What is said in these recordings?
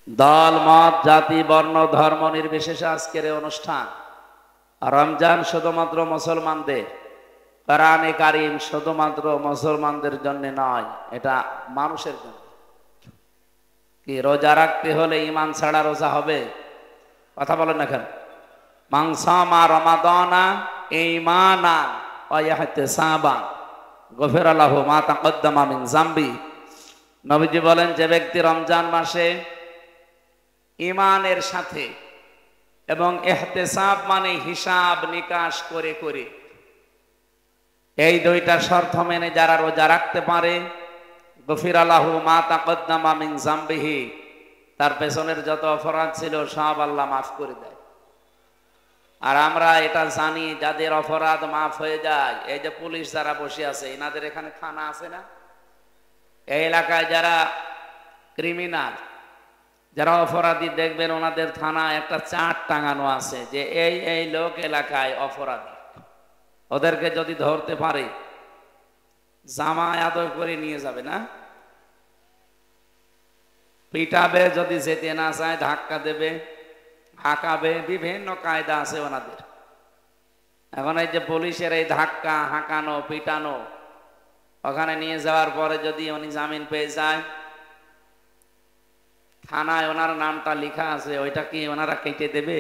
দল মত জাতি বর্ণ ধর্ম নির্বিশেষে আজকের এই অনুষ্ঠান। রমজান শুধুমাত্র মুসলমানদের, কোরআনে কারীম শুধুমাত্র মুসলমানদের জন্য নয়, এটা মানুষের জন্য। কি রোজা রাখতে হলে ঈমান ছাড়া রোজা হবে? কথা বলেন না কেন? মান সামা রমাদানা ঈমানান ওয়া ইহতিসাবান গফিরা লাহু মা তাকদ্দামা মিন যামবি। নবীজি বলেন, যে ব্যক্তি রমজান মাসে ঈমানের সাথে এবং ইহতিসাব মানে হিসাব নিকাশ করে করে এই দুইটা শর্ত মেনে যারা রোজা রাখতে পারে, গফিরা লাহু মা তাকদ্দামা মিন যামবিহি, তার পেছনের যত অপরাধ ছিল সব আল্লাহ মাফ করে দেয়। আর আমরা এটা জানি, যাদের অপরাধ মাফ হয়ে যায়, এই যে পুলিশ যারা বসে আছে, এনাদের এখানে থানা আছে না? এই এলাকায় যারা ক্রিমিনাল, যারা অপরাধী, দেখবেন ওনাদের থানায় একটা চার্ট টাঙানো আছে যে এই এই লোক এলাকায় অপরাধী। ওদেরকে যদি ধরতে পারে জামায় আদর করে নিয়ে যাবে না, পিটাবে, যদি যেতে না চায় ধাক্কা দেবে, হাঁকাবে, বিভিন্ন কায়দা আছে ওনাদের। এখন এই যে পুলিশের এই ধাক্কা, হাঁকানো, পিটানো, ওখানে নিয়ে যাওয়ার পরে যদি উনি জামিন পেয়ে যায়, থানায় ওনার নামটা লেখা আছে, ওইটা কি ওনারা কেটে দেবে?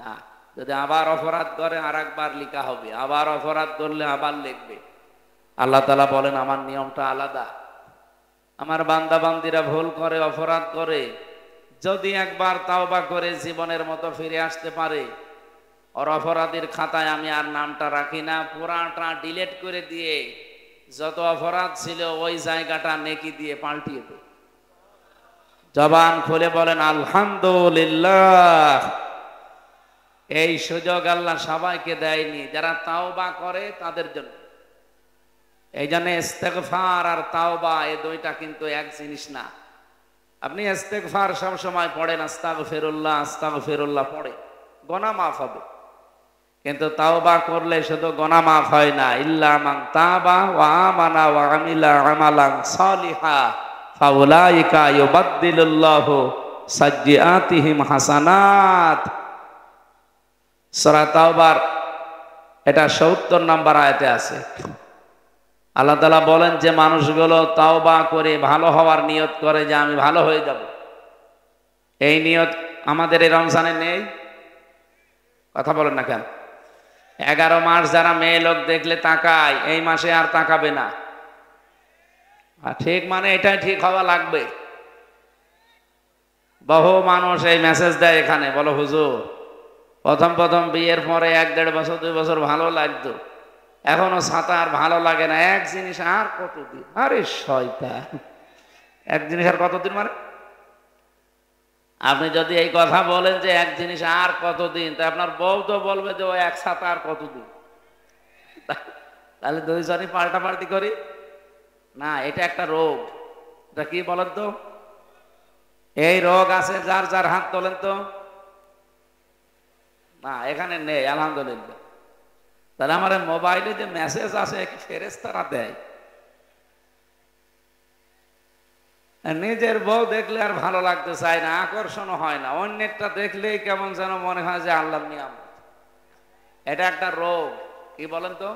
না। যদি আবার অপরাধ করে আর একবার লেখা হবে, আবার অপরাধ করলে আবার লিখবে। আল্লাহ তাআলা বলেন, আমার নিয়মটা আলাদা। আমার বান্দা বান্দিরা ভুল করে, অপরাধ করে, যদি একবার তাওবা করে জীবনের মতো ফিরে আসতে পারে, ওর অপরাধীর খাতায় আমি আর নামটা রাখি না, পুরাটা ডিলিট করে দিয়ে যত অপরাধ ছিল ওই জায়গাটা নেকি দিয়ে পাল্টিয়ে দেয়। জবান খুলে বলেন আলহামদুলিল্লাহ। এই সুযোগ আল্লাহ সবাইকে দেয়নি, যারা তাওবা করে তাদের জন্য। এই জন্য ইস্তেগফার আর তাওবা এই দুইটা কিন্তু এক জিনিস না। আপনি ইস্তেগফার সব সময় পড়েন, আস্তাগফিরুল্লাহ আস্তাগফিরুল্লাহ পড়ে, গুনাহ মাফ হবে। কিন্তু তাওবা করলে শুধু গুনাহ মাফ হয় না, ইল্লা মান তাবা ওয়া আমানা ওয়া আমিলা আমালান সালিহা ফাউলাইকা ইউবাদদিলুল্লাহু সাজ্জিআতিহিম হাসানাত। সূরা তাওবার এটা ৭০ নম্বর আয়াতে আছে। আল্লাহ তাআলা বলেন যে মানুষগুলো তাওবা করে ভালো হওয়ার নিয়ত করে যে আমি ভালো হয়ে যাব, এই নিয়ত আমাদের এই রমজানে নেই। কথা বলেন না কেন? 11 মাস যারা মেয়ে লোক দেখলে তাকায়, এই মাসে আর তাকাবে না। ঠিক, মানে এটাই ঠিক হওয়া লাগবে। বহু মানুষ এই মেসেজ দেয় এখানে, বলো হুজুর প্রথম প্রথম বিয়ের পরে 1-1.5 বছর 2 বছর ভালো লাগতো, এখনো সাঁতার ভালো লাগে না। এক জিনিস আর কতদিন? আরে শয়তান, এক জিনিস আর কতদিন মানে? আপনি যদি এই কথা বলেন যে এক জিনিস আর কতদিন, তা আপনার বউ তো বলবে যে ও এক সাথে আর কতদিন। তাহলে দুইজনই পাল্টাপাল্টি করি না, এটা একটা রোগ। এটা কি বলেন তো? এই রোগ আছে যার যার হাত তোলেন তো। না, এখানে নেই আলহামদুলিল্লাহ। তাহলে আমার মোবাইলে যে মেসেজ আসে ফেরেশতারা দেয়, নিজের বউ দেখলে আর ভালো লাগতে চায় না, আকর্ষণ হয় না, অন্যেরটা দেখলেই কেমন যেন মনে হয় যে আল্লাহর নিয়ামত। এটা একটা রোগ। কি বলেন তো?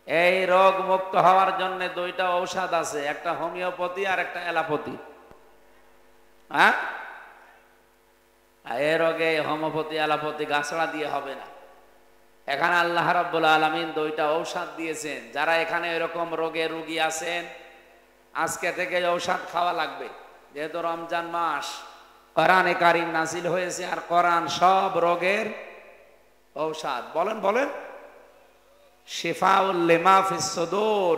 এই রোগ মুক্ত হওয়ার জন্য 2টা ঔষধ আছে, একটা হোমিওপ্যাথি আর একটা অ্যালোপ্যাথি। হ্যাঁ, এই রোগে হোমিওপ্যাথি অ্যালোপ্যাথি গাছড়া দিয়ে হবে না। এখানে আল্লাহ রাব্বুল আলামিন 2টা ঔষধ দিয়েছেন। যারা এখানে এরকম রোগে রোগী আছেন, আজকে থেকে ঔষধ খাওয়া লাগবে। যেহেতু রমজান মাস, কোরআনে কারীম নাজিল হয়েছে, আর কোরআন সব রোগের ঔষধ। বলেন বলেন, শিফাউল লিমা ফিস সুদূর।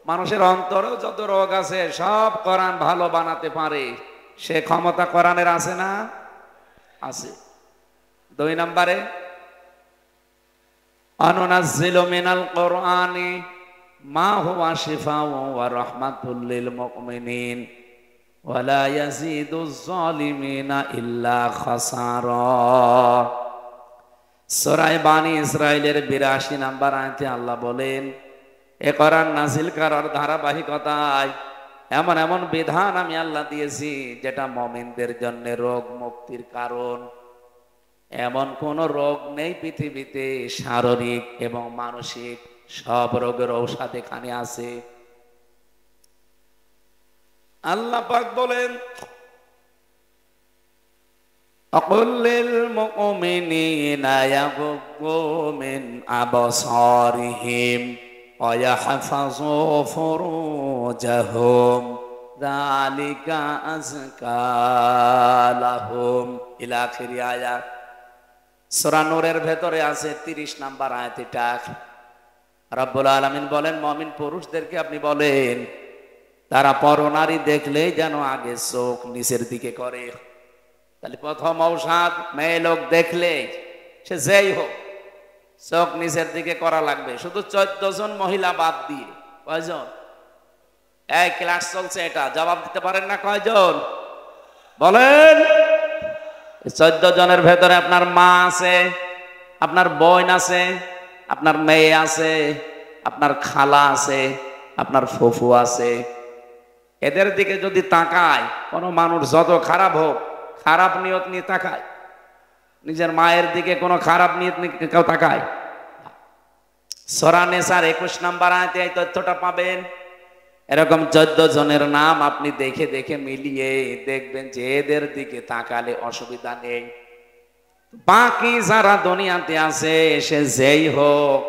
মানুষের অন্তরেও যত রোগ আছে সব কোরআন ভালো বানাতে পারে, সে ক্ষমতা কোরআনের আছে না? আছে। 2 নম্বরে, আনুনাজ্জিলু মিনাল কোরআনি মা হুয়া শিফাউন ওয়া রাহমাতুল লিল মুমিনিন ওয়া লা ইয়াজিদুজ জালিমিনা ইল্লা খাসারা। সূরা বানী ইসরাঈলের 82 নম্বর আয়াতে আল্লাহ বলেন, এ কোরআন নাজিল করার ধারাবাহিকতায় এমন এমন বিধান আমি আল্লাহ দিয়েছি যেটা মুমিনদের জন্য রোগ মুক্তির কারণ। এমন কোন রোগ নেই পৃথিবীতে, শারীরিক এবং মানসিক সব রোগের ঔষধ এখানে আছে। আল্লাহ পাক বলেন, أقل للمؤمنين يغضوا من أبصارهم ويحفظوا فروجهم ذلك أزكى لهم إلى آخر آية। সূরা নূরের ভেতরে আছে 30 নম্বর আয়াত। এটা রব্বুল আলামিন বলেন, মুমিন পুরুষদেরকে আপনি বলেন তারা পরনারী দেখলেই যেন আগে চোখ নিচের দিকে করে। তাহলে প্রথম ঔষধ, মেয়ে লোক দেখলে সে যেই হোক চোখ নিচের দিকে করা লাগবে। শুধু 14 জন মহিলা বাদ দিয়ে কয়জন? এই ক্লাস চলছে, এটা জবাব দিতে পারেন না? কয়জন বলেন? 14 জনের ভেতরে আপনার মা আছে, আপনার বোন আছে, আপনার মেয়ে আছে, আপনার খালা আছে, আপনার ফুফু আছে। এদের দিকে যদি তাকায় কোনো মানুষ, যত খারাপ হোক, খারাপ নিয়ত নিয়ে তাকায়, নিজের মায়ের দিকে কোনো খারাপ নিয়ত নিয়ে কেউ তাকায়? সূরা নিসার 21 নম্বর আয়াতে এই তথ্যটা পাবেন। এরকম 14 জনের নাম আপনি দেখে দেখে মিলিয়ে দেখবেন যে এদের দিকে তাকালে অসুবিধা নেই। বাকি যারা দুনিয়াতে আছে সে যেই হোক,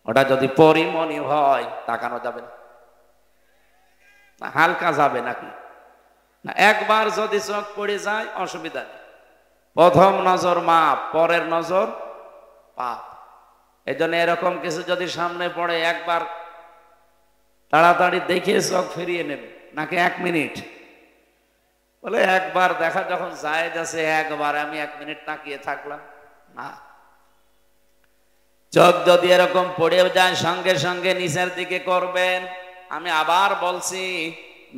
ওটা যদি পরিমণি হয় তাকানো যাবে না, হালকা যাবে নাকি? না, একবার যদি চোখ পড়ে যায় অসুবিধা নেই। প্রথম নজর মাপ, পরের নজর পাপ। এই জন্য এরকম কিছু যদি সামনে পড়ে একবার তাড়াতাড়ি দেখে চোখ ফিরিয়ে নেবে, নাকি 1 মিনিট? বলে একবার দেখা যখন জায়েজ আছে, একবার আমি 1 মিনিট তাকিয়ে থাকলাম না। চোখ যদি এরকম পড়ে যায় সঙ্গে সঙ্গে নিচের দিকে করবেন। আমি আবার বলছি,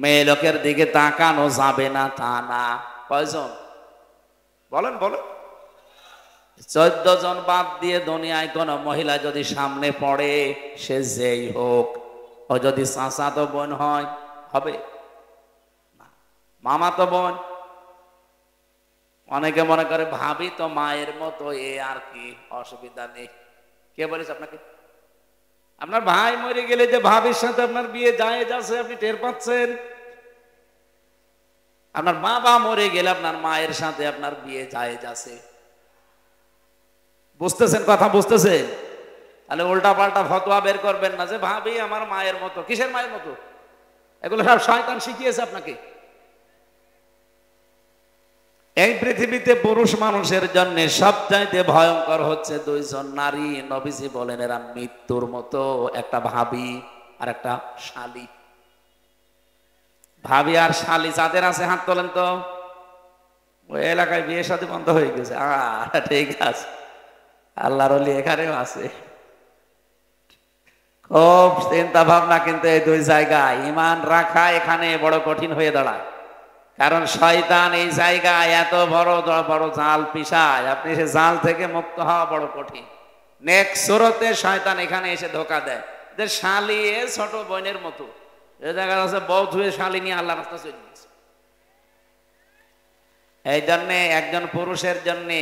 মেয়ে লোকের দিকে তাকানো যাবে না তা না। কয়জন বলেন বলেন? 14 জন বাদ দিয়ে দুনিয়ায় কোন মহিলা যদি সামনে পড়ে, সে যেই হোক, ও যদি চাচাতো বোন হয় হবে না, মামাতো বোন। অনেকে মনে করে ভাবি তো মায়ের মতো, এ আর কি, অসুবিধা নেই। কে বলিস আপনাকে? আপনার ভাই মরে গেলে যে ভাবির সাথে আপনার বিয়ে জায়েজ আছে আপনি টের পাচ্ছেন। আপনার বাবা মরে গেলে আপনার মায়ের সাথে আপনার বিয়ে জায়েজ আছে। বুঝতেছেন কথা? বুঝতেছেন? তাহলে উল্টা পাল্টা ফতোয়া বের করবেন না যে ভাবি আমার মায়ের মতো। কিসের মায়ের মতো? এগুলো সব শয়তান শিখিয়েছে আপনাকে। এই পৃথিবীতে পুরুষ মানুষের জন্য সবচাইতে ভয়ঙ্কর হচ্ছে 2 জন নারী। নবীজি বলেন এরা মৃত্যুর মতো, একটা ভাবি আর একটা শালী। ভাবি আর শালী যাদের আছে হাত তোলেন তো। ওই এলাকায় বিয়ে শাদী বন্ধ হয়ে গেছে। ঠিক আছে, আল্লাহর ওলি এখানেও আছে। খুব চিন্তা ভাবনা কিন্তু এই 2 জায়গায় ঈমান রাখা এখানে বড় কঠিন হয়ে দাঁড়ায়। কারণ শয়তান এই জায়গায় এত বড় বড় জাল পিছায়, আপনি সে জাল থেকে মুক্ত হওয়া বড় কঠিন। নেক্সট সুরতে শয়তান এখানে এসে ধোকা দেয় যে শালী ছোট বোনের মতো। এই জায়গা আছে বউ ধুয়ে শালী নিয়ে আল্লাহ রাস্তা চলে গেছে। এই জন্যে একজন পুরুষের জন্যে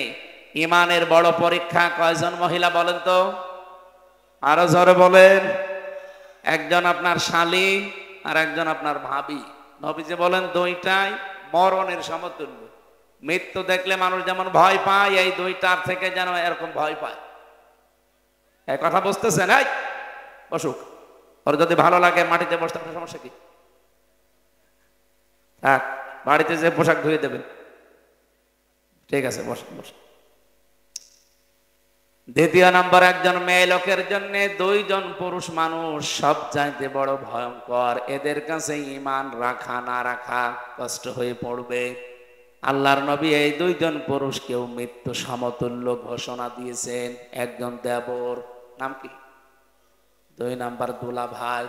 ইমানের বড় পরীক্ষা কয়জন মহিলা বলেন তো? আরো জোরে বলেন। একজন আপনার শালী আর একজন আপনার ভাবি। নবীজি বলেন দুইটাই মরণের সমতুল্য। মৃত্যু দেখলে মানুষ যেমন ভয় পায়, এই দুইটার থেকে যেন এরকম ভয় পায়। এই কথা বুঝতেছেন? এই বসুক, ওর যদি ভালো লাগে মাটিতে বসতে, আপনার সমস্যা কি? হ্যাঁ, বাড়িতে যে পোশাক ধুয়ে দেবেন। ঠিক আছে, বসুন বসুন। দ্বিতীয় নম্বর, একজন মেয়ে লোকের জন্য 2 জন পুরুষ মানুষ সবচাইতে বড় ভয়ঙ্কর। এদের কাছে ঈমান রাখা না রাখা কষ্ট হয়ে পড়বে। আল্লাহর নবী এই 2 জন পুরুষকেও মৃত্যু সমতুল্য ঘোষণা দিয়েছেন। একজন দেবর, নাম কি? 2 নাম্বার দুলা ভাই।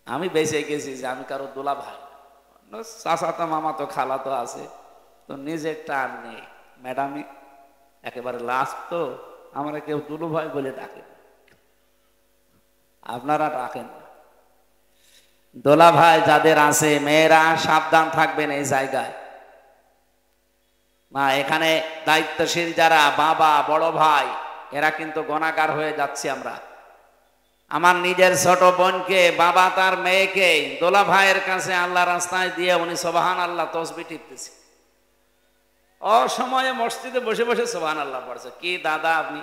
আমি বেঁচে গেছি যে আমি কারো দুলা ভাই, চাচা তো মামা তো খালা তো আছে, তো নিজের টান নেই। ম্যাডামই একেবারে লাস্ট, তো আমরা কেউ দুলু ভাই বলে ডাকে, আপনারা ডাকেন না। দোলা ভাই যাদের আছে মেয়েরা সাবধান থাকবেন এই জায়গায়। মা এখানে দায়িত্বশীল যারা বাবা বড় ভাই এরা কিন্তু গুনাহগার হয়ে যাচ্ছে আমরা। আমার নিজের ছোট বোনকে বাবা তার মেয়েকে দোলা ভাইয়ের কাছে আল্লাহ রাস্তায় দিয়ে উনি সুবহানাল্লাহ তাসবিহ টিপতেছে। অসময়ে মসজিদে বসে বসে সুবহানাল্লাহ পড়ছে। কি দাদা আপনি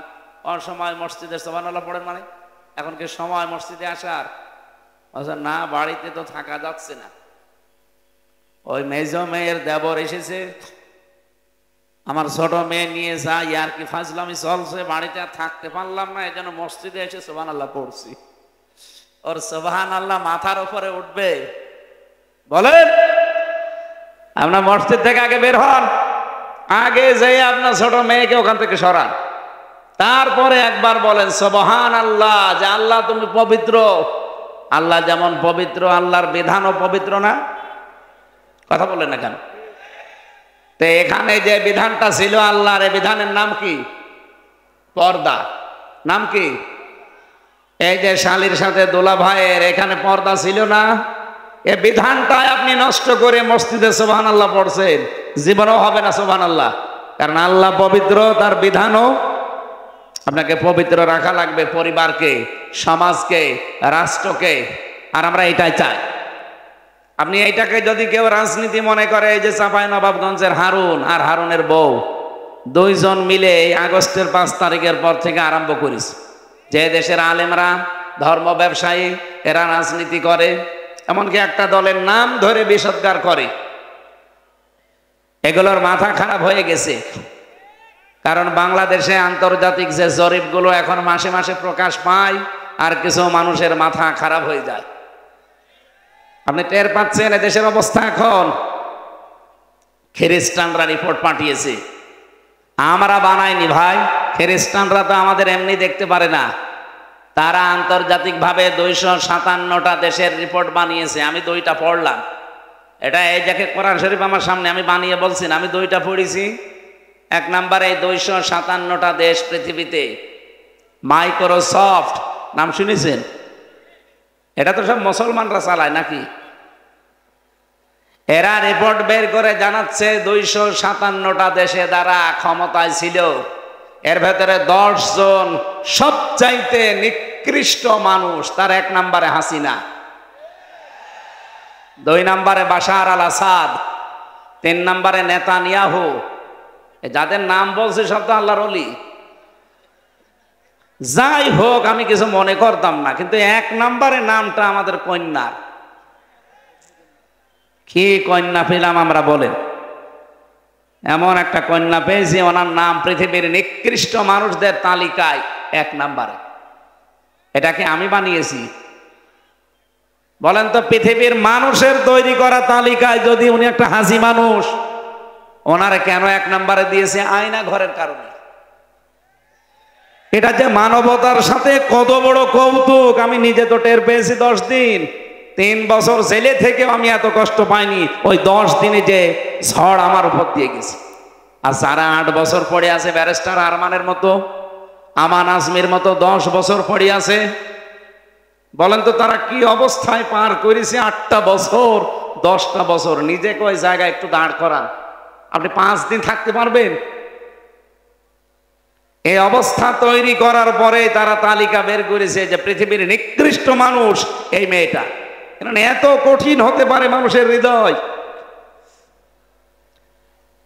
অসময় মসজিদে সুবহানাল্লাহ পড়েন মানে? এখন কি সময় মসজিদে আসার? না, বাড়িতে তো থাকা যাচ্ছে না। ওই মেজ মেয়ের দেবর এসেছে, আমার ছোট মেয়ে নিয়ে যাই আর কি ফাজলামি চলছে, বাড়িতে আর থাকতে পারলাম না, এই জন্য মসজিদে এসে সুবহানাল্লাহ পড়ছি। ওর সুবহানাল্লাহ মাথার উপরে উঠবে? বলেন, আপনার মসজিদ থেকে আগে বের হন, আগে যেয়ে আপনার ছোট মেয়েকে ওখান থেকে সরান, তারপরে একবার বলেন সুবহানাল্লাহ, যে আল্লাহ তুমি পবিত্র। আল্লাহ যেমন পবিত্র, আল্লাহর বিধানও পবিত্র না? কথা বলেন না কেন? তো এখানে যে বিধানটা ছিল আল্লাহর, এই বিধানের নাম কি? পর্দা। নাম কি? এই যে শালীর সাথে দোলা ভাইয়ের এখানে পর্দা ছিল না, এই বিধানটাই আপনি নষ্ট করে মসজিদে সুবহানাল্লাহ পড়ছেন, জীবনেও হবে না সুবহানাল্লাহ। কারণ আল্লাহ পবিত্র, তার বিধানও আপনাকে পবিত্র রাখা লাগবে, পরিবারকে, সমাজকে, রাষ্ট্রকে। আর আমরা এটাই চাই। আপনি এইটাকে যদি কেউ রাজনীতি মনে করে, এই যে চাঁপাইনবাবগঞ্জের হারুন আর হারুনের বউ দুইজন মিলে এই আগস্টের 5 তারিখের পর থেকে আরম্ভ করিস, যে দেশের আলেমরা, ধর্ম ব্যবসায়ী, এরা রাজনীতি করে, এমনকি একটা দলের নাম ধরে বিষোদ্গার করে, এগুলোর মাথা খারাপ হয়ে গেছে। কারণ বাংলাদেশে আন্তর্জাতিক যে জরিপগুলো এখন মাসে মাসে প্রকাশ পায়, আর কিছু মানুষের মাথা খারাপ হয়ে যায়। আপনি টের পাচ্ছেন দেশের অবস্থা এখন? খ্রিস্টানরা রিপোর্ট পাঠিয়েছে, আমরা বানাইনি ভাই, খ্রিস্টানরা তো আমাদের এমনি দেখতে পারে না, তারা আন্তর্জাতিকভাবে 257টা দেশের রিপোর্ট বানিয়েছে। আমি 2টা পড়লাম, এটা এই দেখে কোরআন শরীফ আমার সামনে, আমি বানিয়ে বলছি না, আমি 2টা পড়েছি। 1 নম্বরে 257টা দেশ পৃথিবীতে। মাইক্রোসফট নাম শুনেছেন? এটা তো সব মুসলমানরা চালায় নাকি? এরা রিপোর্ট বের করে জানাচ্ছে 257টা দেশে যারা ক্ষমতায় ছিল, এর ভেতরে 10 জন সবচাইতে নিকৃষ্ট মানুষ। তার 1 নম্বরে হাসিনা, 2 নম্বরে বাশার আল আসাদ, 3 নম্বরে নেতানিয়াহু। যাদের নাম বলছে সব তো আল্লাহর ওলি। যাই হোক, আমি কিছু মনে করতাম না, কিন্তু 1 নম্বরে নামটা আমাদের কন্যার। কি কন্যা পেলাম আমরা বলেন? এমন একটা কন্যা পেয়েছি, ওনার নাম পৃথিবীর নিকৃষ্ট মানুষদের তালিকায় 1 নম্বরে। এটাকে আমি বানিয়েছি? বলেন তো, পৃথিবীর মানুষের তৈরি করা তালিকায় যদি উনি একটা হাসি মানুষ, ওনারে কেন 1 নম্বরে দিয়েছে? আয়না ঘরের কারণে। এটা যে মানবতার সাথে কত বড় কৌতুক, আমি নিজে তো টের পেয়েছি 10 দিন। 3 বছর জেলে থেকেও আমি এত কষ্ট পাইনি, ওই 10 দিনে যে ঝড় আমার উপর দিয়ে গেছে। আর যারা 8 বছর পড়ে আছে, ব্যারিস্টার আরমানের মতো, আমান আজমির মতো 10 বছর পড়ে আছে, বলেন তো তারা কি অবস্থায় পার করেছে? 8টা বছর, 10টা বছর। নিজেকে ওই জায়গায় একটু দাঁড় করান, আপনি 5 দিন থাকতে পারবেন? এই অবস্থা তৈরি করার পরে তারা তালিকা বের করেছে যে পৃথিবীর নিকৃষ্ট মানুষ এই মেয়েটা। কারণ এত কঠিন হতে পারে মানুষের হৃদয়।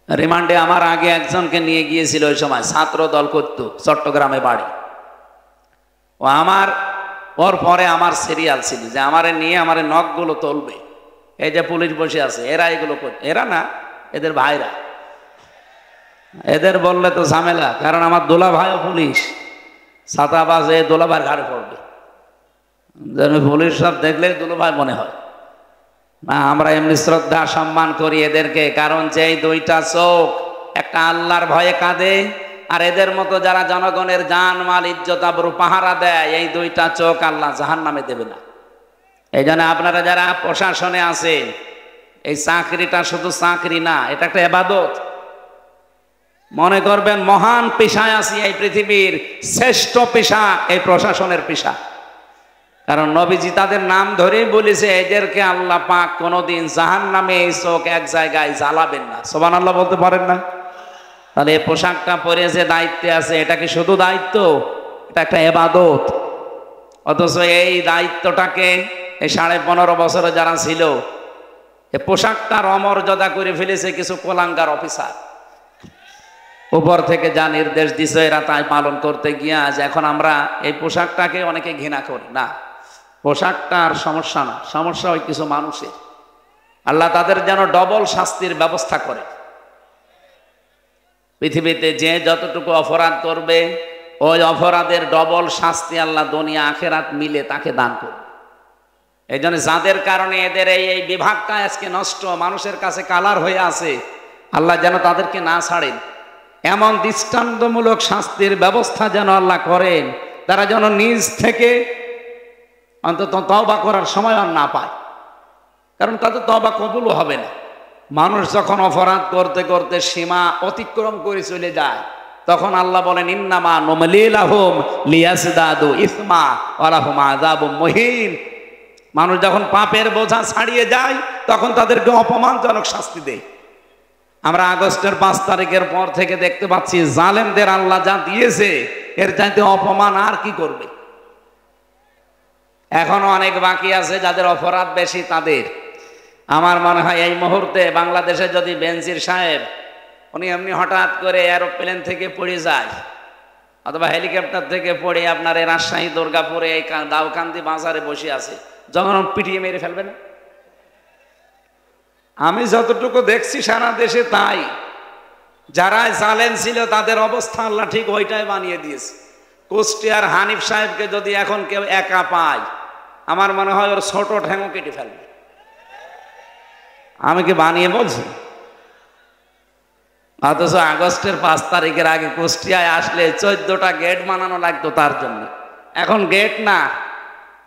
রিমান্ডে আমার আগে একজনকে নিয়ে গিয়েছিল, ওই সময় ছাত্র দল করত, চট্টগ্রামে বাড়ি। ও আমার, ওর পরে আমার সিরিয়াল ছিল যে আমারে নিয়ে আমারে নখগুলো তুলবে। এই যে পুলিশ বসে আছে, এরা এগুলো করছে, এরা না, এদের ভাইরা। এদের বললে তো ঝামেলা, কারণ আমার দোলা ভাইও পুলিশ, ছাতাবাজ, এই দোলা ভাইয়ের ঘাড়ে পড়বে। পুলিশ সব দেখলে দোলা ভাই মনে হয় না। আমরা এমনি শ্রদ্ধা সম্মান করি এদেরকে, কারণ যেই 2টা চোখ, একটা আল্লাহর ভয়ে কাঁদে, আর এদের মতো যারা জনগণের জান মাল ইজ্জত আবরু পাহারা দেয়, এই 2টা চোখ আল্লাহ জাহান্নামে দেবে না। এই জন্য আপনারা যারা প্রশাসনে আছেন, এই চাকরিটা শুধু চাকরি না, এটা একটা ইবাদত। মনে করবেন মহান পেশায় আছি, এই পৃথিবীর শ্রেষ্ঠ পেশা এই প্রশাসনের পেশা। কারণ নবীজি তাদের নাম ধরেই বলেছে এদেরকে আল্লাহ পাক কোনোদিন জাহান্নামে এই চোখ এক জায়গায় জ্বালাবেন না। সুবহানাল্লাহ বলতে পারেন না? তাহলে এই পোশাকটা পরে যে দায়িত্বে আছে, এটা কি শুধু দায়িত্ব? এটা একটা ইবাদত। অথচ এই দায়িত্বটাকে এই 15.5 বছরে যারা ছিল, এই পোশাকটার অমর্যাদা করে ফেলেছে কিছু কোলাঙ্গার অফিসার। উপর থেকে যা নির্দেশ দিছে এরা তাই পালন করতে গিয়ে আজ এখন আমরা এই পোশাকটাকে অনেকে ঘৃণা করি না। পোশাকটার সমস্যা না, সমস্যা ওই কিছু মানুষের। আল্লাহ তাদের যেন ডবল শাস্তির ব্যবস্থা করে। পৃথিবীতে যে যতটুকু অপরাধ করবে ওই অপরাধের ডবল শাস্তি আল্লাহ দুনিয়া আখেরাত মিলে তাকে দান করবে। এই জন্য যাদের কারণে এদের এই বিভাগটা আজকে নষ্ট, মানুষের কাছে কালার হয়ে আছে, আল্লাহ যেন তাদেরকে না ছাড়েন। এমন দৃষ্টান্তমূলক শাস্তির ব্যবস্থা যেন আল্লাহ করেন, তারা যেন নিজ থেকে অন্তত তওবা করার সময় আর না পায়। কারণ তাদের তওবা কবুলও হবে না। মানুষ যখন অপরাধ করতে করতে সীমা অতিক্রম করে চলে যায়, তখন আল্লাহ বলেন ইন্নামা নুমলি লাহুম লিয়াজদাদু ইসমা ওয়া লাহুম আযাবুম মুহিন। মানুষ যখন পাপের বোঝা ছাড়িয়ে যায় তখন তাদেরকে অপমানজনক শাস্তি দেয়। আমরা আগস্টের 5 তারিখের পর থেকে দেখতে পাচ্ছি জালেমদের আল্লাহ যা দিয়েছে এর চাইতে অপমান আর কি করবে। এখনো অনেক বাকি আছে যাদের অপরাধ বেশি তাদের। আমার মনে হয় এই মুহূর্তে বাংলাদেশে যদি বেনজির সাহেব উনি এমনি হঠাৎ করে এরোপ্লেন থেকে পড়ে যায় অথবা হেলিকপ্টার থেকে পড়ে আপনার এই রাজশাহী দুর্গাপুরে এই দাউকান্দি বাজারে বসে আছে, যখন পিটিয়ে মেরে ফেলবে না? আমি যতটুকু দেখছি সারা দেশে তাই। যারা জালেম ছিল তাদের অবস্থা আল্লাহ ঠিক ওইটাই বানিয়ে দিয়েছে। কুষ্টিয়ার হানিফ সাহেবকে যদি এখন কেউ একা পায়, আমার মনে হয় ওর ছোট ঠ্যাঙও কেটে ফেলবে। আমি কি বানিয়ে বলছি? অথচ আগস্টের 5 তারিখের আগে কুষ্টিয়ায় আসলে 14টা গেট বানানো লাগতো তার জন্য। এখন গেট না,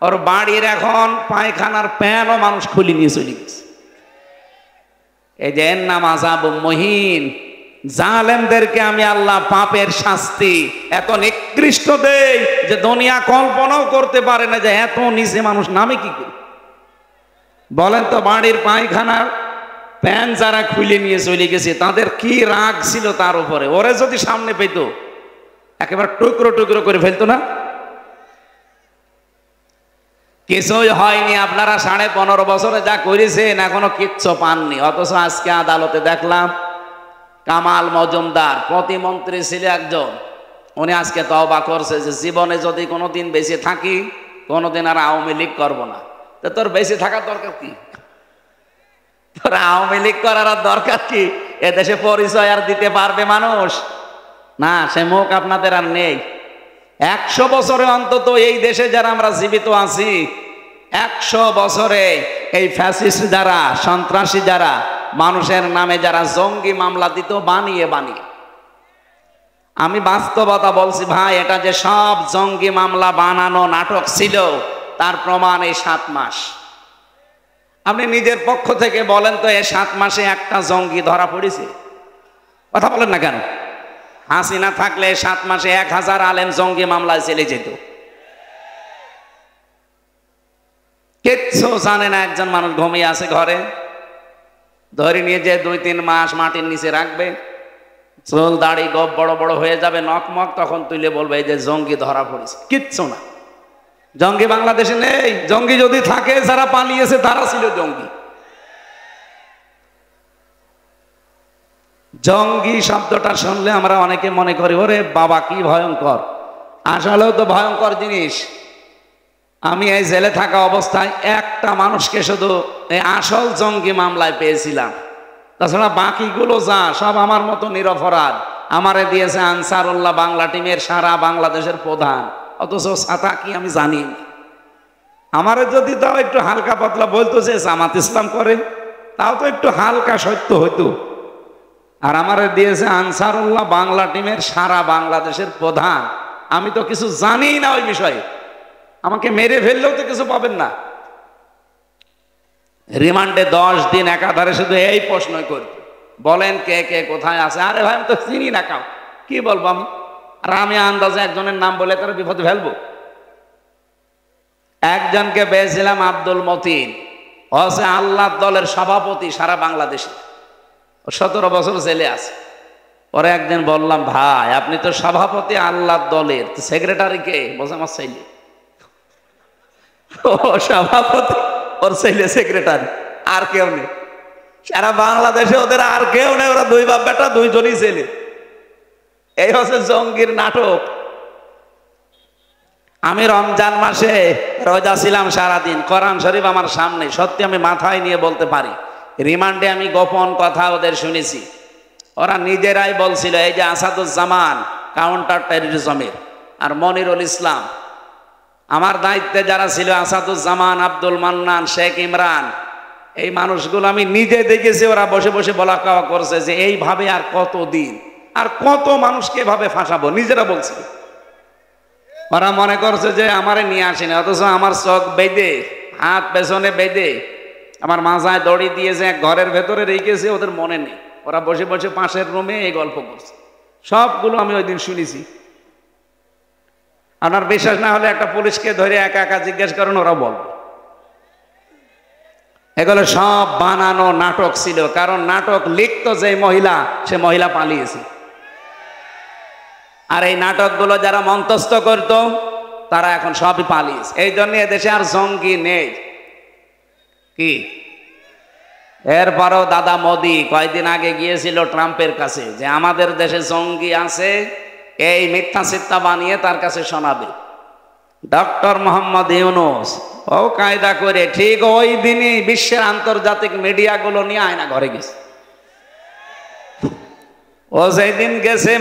ওর বাড়ির এখন পায়খানার প্যানও মানুষ খুলে নিয়ে চলে গেছে। এই যে এর নাম আযাবুম মুহিন। জালেমদেরকে আমি আল্লাহ পাপের শাস্তি এত নিকৃষ্ট দেই যে দুনিয়া কল্পনাও করতে পারে না যে এত নিচে মানুষ নামে কি করে। বলেন তো, বাড়ির পায়খানার প্যান যারা খুলে নিয়ে চলে গেছে তাদের কি রাগ ছিল তার উপরে। ওরে যদি সামনে পেত একেবারে টুকরো টুকরো করে ফেলতো না? কিছুই হয়নি। আপনারা 15.5 বছরে যা করেছেন এখনো কিচ্ছু পাননি। অথচ আজকে আদালতে দেখলাম কামাল মজুমদার প্রতিমন্ত্রী ছিল একজন, উনি আজকে তওবা করছে যে জীবনে যদি কোনোদিন বেঁচে থাকি কোনোদিন আর আওয়ামী লীগ করবো না। তো তোর বেঁচে থাকার দরকার কি? তোর আওয়ামী লীগ করার আর দরকার কি? এদেশে পরিচয় আর দিতে পারবে মানুষ? না, সে মুখ আপনাদের আর নেই। 100 বছরে অন্তত এই দেশে যারা আমরা জীবিত আছি, 100 বছরে এই ফ্যাসিস্ট যারা, সন্ত্রাসী যারা, মানুষের নামে যারা জঙ্গি মামলা দিত বানিয়ে বানিয়ে, আমি বাস্তবতা বলছি ভাই, এটা যে সব জঙ্গি মামলা বানানো নাটক ছিল তার প্রমাণ এই 7 মাস। আপনি নিজের পক্ষ থেকে বলেন তো, এই 7 মাসে একটা জঙ্গি ধরা পড়েছে? কথা বলেন না কেন? হাসিনা থাকলে 7 মাসে 1000 আলেম জঙ্গি মামলায় চলে যেত। কিচ্ছু জানে না একজন মানুষ ঘুমিয়ে আছে ঘরে, ধরে নিয়ে যে 2-3 মাস মাটির নিচে রাখবে, চুল দাড়ি গপ বড় বড় হয়ে যাবে নকমক, তখন তুলে বলবে এই যে জঙ্গি ধরা পড়েছে। কিচ্ছু না, জঙ্গি বাংলাদেশে নেই। জঙ্গি যদি থাকে যারা পালিয়েছে তারা ছিল জঙ্গি। জঙ্গি শব্দটা শুনলে আমরা অনেকে মনে করি ওরে বাবা কি ভয়ঙ্কর। আসলেও তো ভয়ঙ্কর জিনিস। আমি এই জেলে থাকা অবস্থায় একটা মানুষকে শুধু এই আসল জঙ্গি মামলায় পেয়েছিলাম, তাছাড়া বাকিগুলো যা সব আমার মতো নিরপরাধ। আমারে দিয়েছে আনসারুল্লাহ বাংলা টিমের সারা বাংলাদেশের প্রধান, অথচ ছাতা কি আমি জানি। আমারে যদি তাও একটু হালকা পাতলা বলতো যে জামাত ইসলাম করে, তাও তো একটু হালকা সত্য হইতো। আর আমারে দিয়েছে আনসারুল্লাহ বাংলা টিমের সারা বাংলাদেশের প্রধান, আমি তো কিছু জানি না ওই বিষয়ে। আমাকে মেরে ফেললেও তো কিছু পাবেন না। রিমান্ডে 10 দিন একাধারে শুধু এই প্রশ্নই করি, বলেন কে কে কোথায় আছে। আরে ভাই আমি তো চিনি না কাউ, কি বলবো আমি? আর আমি আন্দাজে একজনের নাম বলে তারা বিপদে ফেলবো। একজনকে পেয়েছিলাম আব্দুল মতিন, হচ্ছে আল্লাহ দলের সভাপতি সারা বাংলাদেশে, 17 বছর জেলে আছে। পরে একদিন বললাম, ভাই আপনি তো সভাপতি আল্লাহ দলের, সেক্রেটারি কে? বলছে আমার ছেলে। ও সভাপতি, ওর ছেলে সেক্রেটারি, আর কেউ নেই সারা বাংলাদেশে, ওদের আর কেউ নেই, ওরা 2 বাপ বেটা, 2জনই ছেলে। এই হচ্ছে জঙ্গির নাটক। আমি রমজান মাসে রোজা ছিলাম সারাদিন, কোরআন শরীফ আমার সামনে, সত্যি আমি মাথায় নিয়ে বলতে পারি। রিমান্ডে আমি গোপন কথা ওদের শুনেছি, ওরা নিজেরাই বলছিল এই যে আসাদুজ্জামান কাউন্টার টেররিজমের, আর মনিরুল ইসলাম, আমার দায়িত্বে যারা ছিল আসাদুজ্জামান, আব্দুল মান্নান, শেখ ইমরান, এই মানুষগুলো আমি নিজে দেখেছি, ওরা বসে বসে বলা কাওয়া করছে যে এইভাবে আর কতদিন, আর কত মানুষকে এভাবে ফাঁসাবো, নিজেরা বলছিল। ওরা মনে করছে যে আমারে নিয়ে আসেনি, অথচ আমার চোখ বেঁধে, হাত পেছনে বেঁধে, আমার মাথায় দড়ি দিয়েছে, এক ঘরের ভেতরে রেখেছে, ওদের মনে নেই। ওরা বসে বসে পাশের রুমে এই গল্প করছে, সবগুলো আমি ওই দিন শুনেছি। আপনার বিশ্বাস না হলে একটা পুলিশকে ধরে একা একা জিজ্ঞেস করেন, ওরা বলবে। এগুলো সব বানানো নাটক ছিল, কারণ নাটক লিখতো যে মহিলা, সে মহিলা পালিয়েছে। আর এই নাটকগুলো যারা মঞ্চস্থ করতো তারা এখন সবই পালিয়েছে। এই জন্য এদেশে আর জঙ্গি নেই। কি এরপরও দাদা মোদি কয়েকদিন আগে গিয়েছিল ট্রাম্পের কাছে যে আমাদের দেশে জঙ্গি আছে, এই মিথ্যা সিত্তা বানিয়ে তার কাছে শোনাবে। ডক্টর মোহাম্মদ ইউনূস ও কায়দা করে ঠিক ওই দিনই বিশ্বের আন্তর্জাতিক মিডিয়াগুলো নিয়ে আয়না ঘরে গেছে। ও যেই দিন গেছে,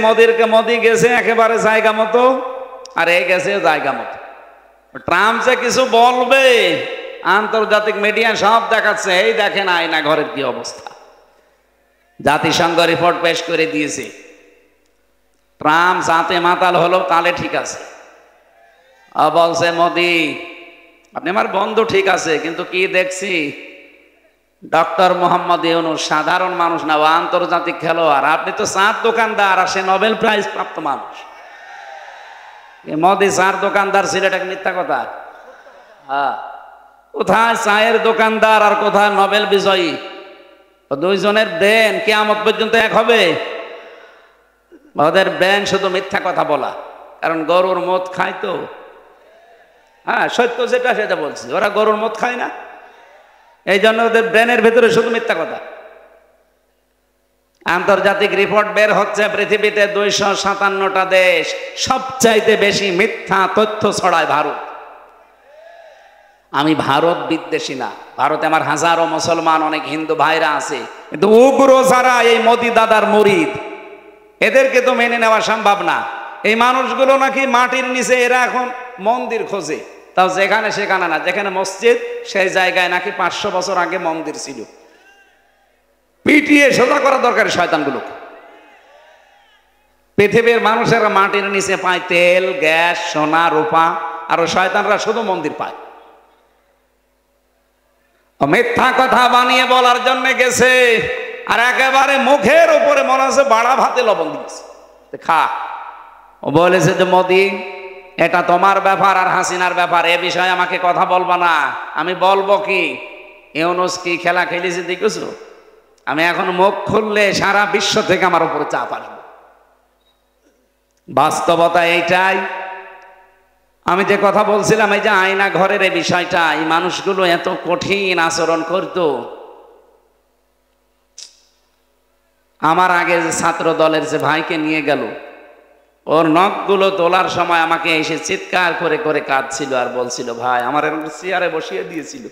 মোদি গেছে একেবারে জায়গা মতো, আর এ গেছে জায়গা মতো। ট্রাম্প যে কিছু বলবে, আন্তর্জাতিক মিডিয়া সব দেখাচ্ছে, এই দেখেন আয়না ঘরের কি অবস্থা। জাতিসংঘ রিপোর্ট পেশ করে দিয়েছে, ট্রাম্প যাতে মাতাল হলো তাহলে ঠিক আছে। বলছে মোদি আপনি আমার বন্ধু ঠিক আছে, কিন্তু কি দেখছি, ডক্টর মোহাম্মদ ইউনূস সাধারণ মানুষ না, ও আন্তর্জাতিক খেলোয়াড়। আপনি তো চার দোকানদার, আর সে নোবেল প্রাইজ প্রাপ্ত মানুষ। মোদি চার দোকানদার ছিল, এটা মিথ্যা কথা? হ্যাঁ, কোথায় চায়ের দোকানদার আর কোথায় নোবেল বিজয়ী? দুইজনের ব্রেন কিয়ামত পর্যন্ত এক হবে? ওদের ব্রেন শুধু মিথ্যা কথা বলা, কারণ গরুর মদ খায় তো। হ্যাঁ, সত্য যেটা সেটা বলছি, ওরা গরুর মদ খায় না, এই জন্য ওদের ব্রেনের ভেতরে শুধু মিথ্যা কথা। আন্তর্জাতিক রিপোর্ট বের হচ্ছে, পৃথিবীতে 257টা দেশ সবচাইতে বেশি মিথ্যা তথ্য ছড়ায় ভারত। আমি ভারত বিদ্বেষী না, ভারতে আমার হাজারো মুসলমান, অনেক হিন্দু ভাইরা আছে, কিন্তু উগ্র যারা এই মোদি দাদার মুরিদ, এদেরকে তো মেনে নেওয়া সম্ভব না। এই মানুষগুলো নাকি মাটির নিচে, এরা এখন মন্দির খোঁজে, তাও যেখানে সেখানে না, যেখানে মসজিদ সেই জায়গায় নাকি 500 বছর আগে মন্দির ছিল। পিটিয়ে সোজা করা দরকার শয়তানগুলো। পৃথিবীর মানুষেরা মাটির নিচে পায় তেল, গ্যাস, সোনা, রূপা, আর শয়তানরা শুধু মন্দির পায়। মিথ্যা কথা বানিয়ে বলার জন্য গেছে, আর একেবারে মুখের উপরে মনে হচ্ছে বাড়া ভাতে লবণ দিয়েছে, খা। ও বলেছে যে মোদি এটা তোমার ব্যাপার আর হাসিনার ব্যাপার, এ বিষয়ে আমাকে কথা বলবা না। আমি বলবো কি, ইউনূস কি খেলা খেলেছে দেখেছো? আমি এখন মুখ খুললে সারা বিশ্ব থেকে আমার উপরে চাপ আসবে। বাস্তবতা এইটাই। আমি যে কথা বলছিলাম, এই যে আয়না ঘরের এই বিষয়টা, এই মানুষগুলো এত কঠিন আচরণ করতো। আমার আগে যে ছাত্র দলের যে ভাইকে নিয়ে গেল, ওর নখগুলো তোলার সময় আমাকে এসে চিৎকার করে করে কাঁদছিল আর বলছিল, ভাই আমার এরকম চেয়ারে বসিয়ে দিয়েছিল,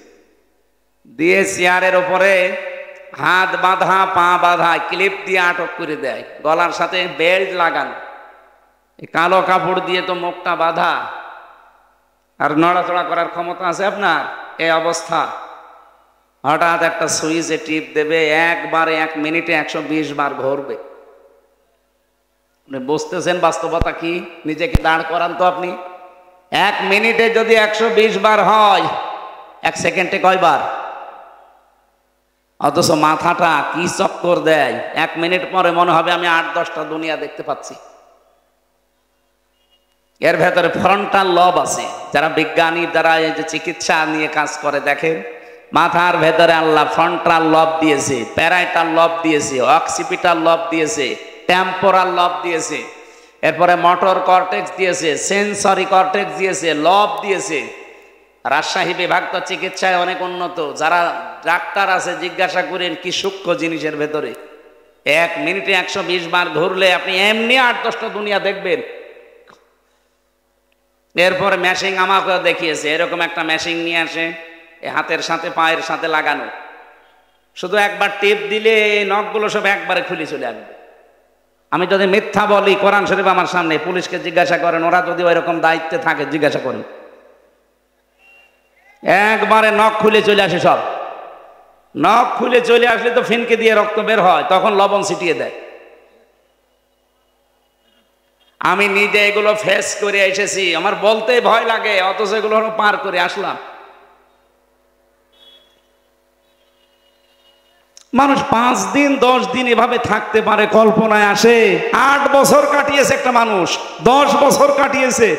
দিয়ে চেয়ারের ওপরে হাত বাঁধা, পা বাঁধা, ক্লিপ দিয়ে আটক করে দেয়, গলার সাথে বেল্ট লাগানো, কালো কাপড় দিয়ে তো মুখটা বাঁধা, আর নড়াচড়া করার ক্ষমতা আছে আপনার? এই অবস্থা। হঠাৎ একটা সুইচে টিপ দেবে, একবারে 1 মিনিটে 120 বার ঘুরবে। আপনি বুঝতেছেন বাস্তবতা কি? নিজেকে দাঁড় করান তো আপনি। 1 মিনিটে যদি 120 বার হয়, 1 সেকেন্ডে কয়বার? অথচ মাথাটা কি চক্কর দেয়, 1 মিনিট পরে মনে হবে আমি 8-10টা দুনিয়া দেখতে পাচ্ছি। এর ভেতরে ফ্রন্টাল লব আছে। যারা বিজ্ঞানী, যারা এই যে চিকিৎসা নিয়ে কাজ করে, দেখেন মাথার ভেতরে আল্লাহ ফ্রন্টাল লব দিয়েছে, প্যারাইটাল লব দিয়েছে, অক্সিপিটাল লব দিয়েছে, টেম্পোরাল লব দিয়েছে, এরপরে মোটর কর্টেক্স দিয়েছে, সেন্সরি কর্টেক্স দিয়েছে, লব দিয়েছে। রাজশাহী বিভাগ তো চিকিৎসায় অনেক উন্নত। যারা ডাক্তার আছে জিজ্ঞাসা করেন কি সূক্ষ্ম জিনিসের ভেতরে। 1 মিনিটে 120 বার ঘুরলে আপনি এমনি 8-10টা দুনিয়া দেখবেন। এরপরে মেশিন আমাকেও দেখিয়েছে, এরকম একটা মেশিন নিয়ে আসে, হাতের সাথে পায়ের সাথে লাগানো, শুধু একবার টিপ দিলে নখগুলো সব একবারে খুলে চলে আসবে। আমি যদি মিথ্যা বলি, কোরআন শরীফ আমার সামনে, পুলিশকে জিজ্ঞাসা করেন, ওরা যদি ওইরকম দায়িত্বে থাকে জিজ্ঞাসা করেন, একবারে নখ খুলে চলে আসে। সব নখ খুলে চলে আসলে তো ফিনকে দিয়ে রক্ত বের হয়, তখন লবণ ছিটিয়ে দেয়। আমি নিজে এগুলো ফেস করে এসেছি, আমার বলতে ভয় লাগে, অথচ এগুলো পার করে আসলাম। মানুষ 5 দিন 10 দিন এভাবে থাকতে পারে, কল্পনায় আসে। 8 বছর কাটিয়েছে একটা মানুষ, 10 বছর কাটিয়েছে।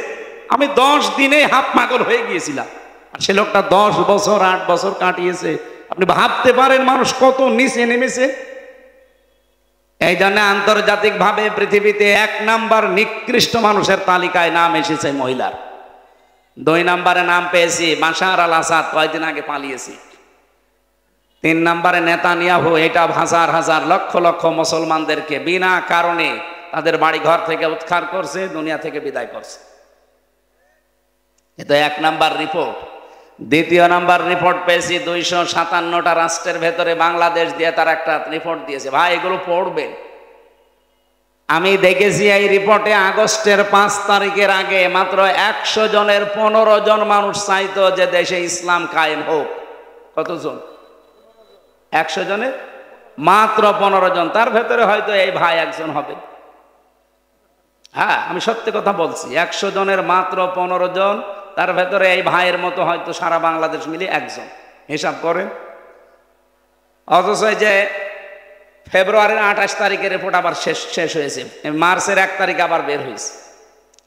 আমি 10 দিনে হাফ পাগল হয়ে গিয়েছিলাম, আর সে লোকটা 10 বছর 8 বছর কাটিয়েছে। আপনি ভাবতে পারেন মানুষ কত নিচে নেমেছে। এই জন্য আন্তর্জাতিক ভাবে পৃথিবীতে 1 নাম্বার নিকৃষ্ট মানুষের তালিকায় নাম এসেছে মহিলার। 2 নম্বরে নাম পেয়েছি বাশার আল আসাদ, কয়েকদিন আগে পালিয়েছি। 3 নম্বরে নেতানিয়াহু, এটা হাজার হাজার লক্ষ লক্ষ মুসলমানদেরকে বিনা কারণে তাদের বাড়ি ঘর থেকে উৎখাত করছে, দুনিয়া থেকে বিদায় করছে। এটা 1 নাম্বার রিপোর্ট। 2য় নাম্বার রিপোর্ট পেয়েছি 257টা রাষ্ট্রের ভেতরে বাংলাদেশ দিয়ে তার একটা রিপোর্ট দিয়েছে। ভাই এগুলো পড়বেন। আমি দেখেছি এই রিপোর্টে আগস্টের 5 তারিখের আগে মাত্র 100 জনের 15 জন মানুষ চাইতো যে দেশে ইসলাম কায়েম হোক। কতজন? 100 জনের মাত্র 15 জন। তার ভেতরে হয়তো এই ভাই একজন হবে। হ্যাঁ, আমি সত্যি কথা বলছি। 100 জনের মাত্র 15 জন, তার ভেতরে এই ভাইয়ের মতো হয়তো সারা বাংলাদেশ মিলে একজন। হিসাব করেন। অথচ যে ফেব্রুয়ারির 28 তারিখের রিপোর্ট আবার শেষ হয়েছে, মার্চের 1 তারিখ আবার বের হয়েছে।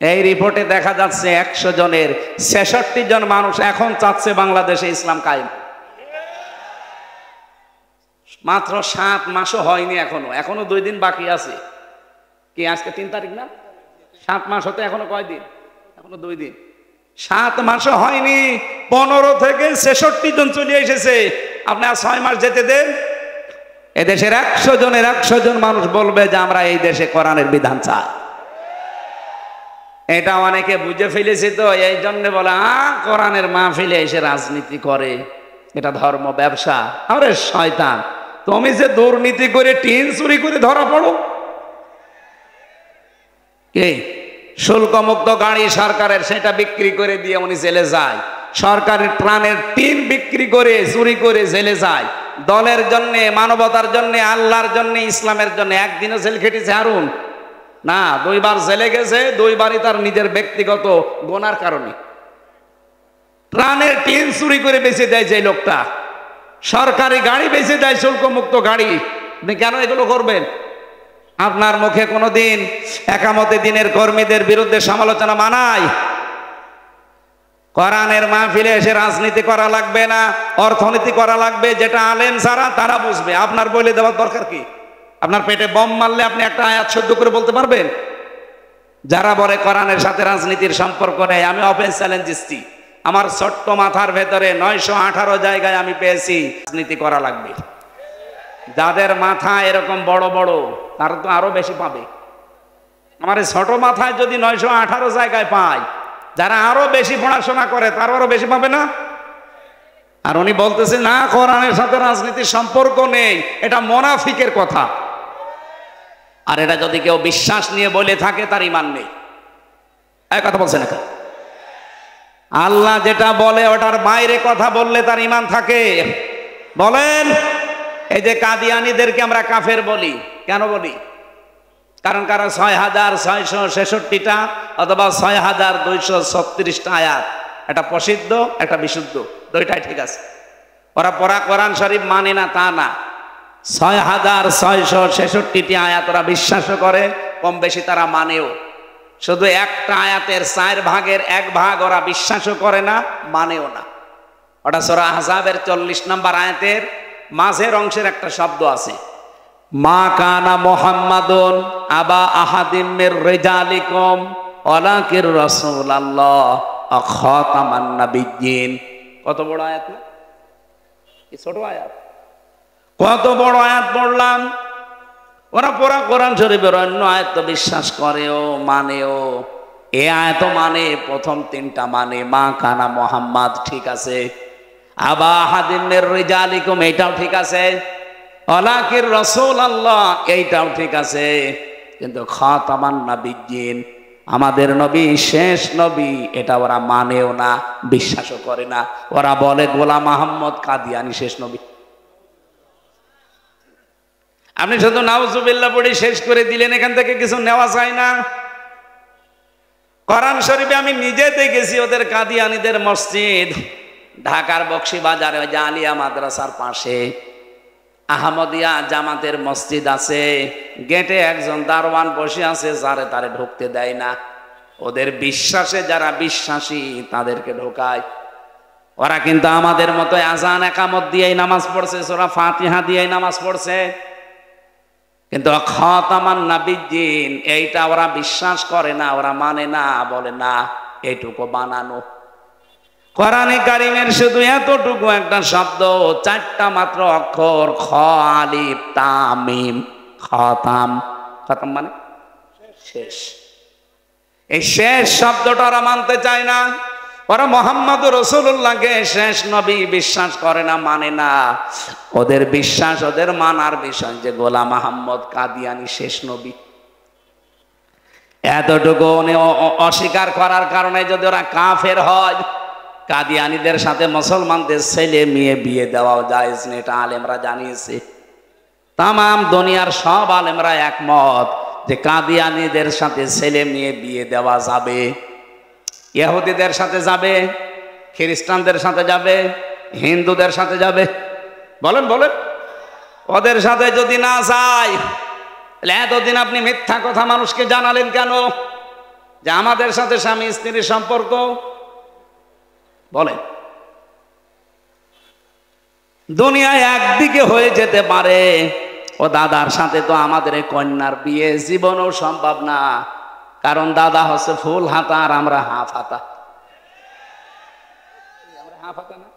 এই রিপোর্টে দেখা যাচ্ছে 100 জনের 66 জন মানুষ এখন চাচ্ছে বাংলাদেশে ইসলাম কায়েম। মাত্র 7 মাসও হয়নি, এখনো 2 দিন বাকি আছে। কি আজকে 3 তারিখ না? 7 মাস হতে এখনো কয়দিন? এখনো 2 দিন। 7 মাসও হয়নি, 15 থেকে 66 জন চলে এসেছে। আপনি আর 6 মাস যেতে দেন, এদেশের 100 জনের 100 জন মানুষ বলবে যে আমরা এই দেশে কোরআনের বিধান চাই। এটা অনেকে বুঝে ফেলেছে, তো এই জন্য বলে কোরআনের মাহফিলে এসে রাজনীতি করে, এটা ধর্ম ব্যবসা। আরে শয়তান, তুমি যে দুর্নীতি করে টিন চুরি করে ধরা পড়ো। কে শুল্কমুক্ত গাড়ি সরকারের, সেটা বিক্রি করে দিয়ে উনি জেলে যায়। সরকারের প্রাণের টিন বিক্রি করে চুরি করে জেলে যায়। দলের জন্য, মানবতার জন্য, আল্লাহর জন্য, ইসলামের জন্য একদিনও জেল খেটেছে হারুন? না, 2 বার জেলে গেছে, 2 বারই তার নিজের ব্যক্তিগত গোনার কারণে। প্রাণের টিন চুরি করে বেঁচে দেয় যে লোকটা, সরকারি গাড়ি বেঁচে দেয়, শুল্কমুক্ত গাড়ি। আপনি কেন এগুলো করবেন? আপনার মুখে কোনোদিন একামতে দিনের কর্মীদের বিরুদ্ধে সমালোচনা মানায়? কোরআনের মাহফিলে এসে রাজনীতি করা লাগবে না, অর্থনীতি করা লাগবে, যেটা আলেম ছাড়া তারা বুঝবে। আপনার বলে দেওয়ার দরকার কি? আপনার পেটে বম মারলে আপনি একটা আয়াত সহ্য করে বলতে পারবেন? যারা বলে কোরআনের সাথে রাজনীতির সম্পর্ক নেই, আমি ওপেন চ্যালেঞ্জ দিচ্ছি। আমার ছোট্ট মাথার ভেতরে 918 জায়গায় আমি পেয়েছি রাজনীতি করা লাগবে। যাদের মাথা এরকম বড় বড় তারা তো আরো বেশি পাবে। আমার এই ছোট মাথায় যদি 918 জায়গায় পায়, যারা আরো বেশি পড়াশোনা করে তারা আরো বেশি পাবে না? আর উনি বলতেছে না কোরআনের সাথে রাজনীতির সম্পর্ক নেই, এটা মুনাফিকের কথা। আর এটা যদি কেউ বিশ্বাস নিয়ে বলে থাকে তার ঈমান নেই। এই কথা বলছেন না? আল্লাহ যেটা বলে ওটার বাইরে কথা বললে তার ঈমান থাকে। বলেন, এই যে কাদিয়ানীদেরকে আমরা কাফের বলি, কেন বলি? কারণ কারণ 6666টা অথবা 6236টা আয়াত, একটা প্রসিদ্ধ একটা বিশুদ্ধ, দুইটাই ঠিক আছে। ওরা পড়া কোরআন শরীফ মানে না তা না, 6666টি আয়াত ওরা বিশ্বাসও করে, কম বেশি তারা মানেও। শুধু একটা আয়াতের 4 ভাগের 1 ভাগ ওরা বিশ্বাসও করে না, মানেও না। ওটা সূরা আহজাবের 40 নম্বর আয়াতের মাঝের অংশের একটা শব্দ আছে, মা কানা মুহাম্মাদুন আবা আহাদিম মির রিজালিকুম ওয়ালাকির রাসূলুল্লাহ ওয়া খাতামান নাবিয়্যিন। কত বড় আয়াত না, কি ছোট আয়াত, কত বড় আয়াত পড়লাম। ওরা পুরা কোরআন শরীফের অন্য আয়াত তো বিশ্বাস করেও মানেও, এ আয়াত মানে প্রথম 3টা মানে, মা কানা মুহাম্মাদ ঠিক আছে, আবা আহাদিম মির রিজালিকুম এইটাও ঠিক আছে, ওয়ালাকির রাসূলুল্লাহ এইটাও ঠিক আছে, কিন্তু খাতামান নাবিয়্যিন আমাদের নবী শেষ নবী এটা ওরা মানেও না, বিশ্বাসও করে না। ওরা বলে গোলাম আহমদ কাদিয়ানী শেষ নবী। আপনি শুধু নাউজুবিল্লাহ পড়ে শেষ করে দিলেন, এখান থেকে কিছু নেওয়া যায় না। কোরআন শরীফে আমি নিজে দেখেছি ওদের কাদিয়ানীদের মসজিদ ঢাকার বকশীবাজারে ওই যে আলিয়া মাদ্রাসার পাশে আহমদিয়া জামাতের মসজিদ আছে, গেটে একজন দারোয়ান বসে আছে, যারে তারে ঢুকতে দেয় না। ওদের বিশ্বাসে যারা বিশ্বাসী তাদেরকে ঢোকায়। ওরা কিন্তু আমাদের মতো আজান একামত দিয়েই নামাজ পড়ছে, সূরা ফাতিহা দিয়েই নামাজ পড়ছে, কিন্তু খাতামান নাবিয়্যিন এইটা ওরা বিশ্বাস করে না, ওরা মানে না, বলে না এইটুকু বানানো। কোরআনে কারিমের শুধু এতটুকু একটা শব্দ, 4টা মাত্র অক্ষর, খ আলিফ তা মিম, খাতাম। খাতাম মানে শেষ। এই শেষ শব্দটা ওরা মানতে চায় না। ওরা মুহাম্মদুর রাসূলুল্লাহকে শেষ নবী বিশ্বাস করে না, মানে না। ওদের বিশ্বাস, ওদের মানার বিষয় যে গোলাম আহমদ কাদিয়ানী শেষ নবী। এতটুকু অস্বীকার করার কারণে যদি ওরা কাফের হয়, কাদিয়ানীদের সাথে মুসলমানদের ছেলে মেয়ে বিয়ে দেওয়াও জায়েজ নেই, এটা আলেমরা জানিয়েছে। তামাম দুনিয়ার সব আলেমরা একমত যে কাদিয়ানীদের সাথে ছেলে মেয়ে বিয়ে দেওয়া যাবে। ইহুদিদের সাথে যাবে, খ্রিস্টানদের সাথে যাবে, হিন্দুদের সাথে যাবে। বলেন বলেন, ওদের সাথে যদি না যায়, এতদিন আপনি মিথ্যা কথা মানুষকে জানালেন কেন যে আমাদের সাথে স্বামী স্ত্রীর সম্পর্ক? বলেন, দুনিয়ায় একদিকে হয়ে যেতে পারে, ও দাদার সাথে তো আমাদের কন্যার বিয়ে জীবনও সম্ভব না, কারণ দাদা হচ্ছে ফুল হাতা আর আমরা হাফ হাতা। না,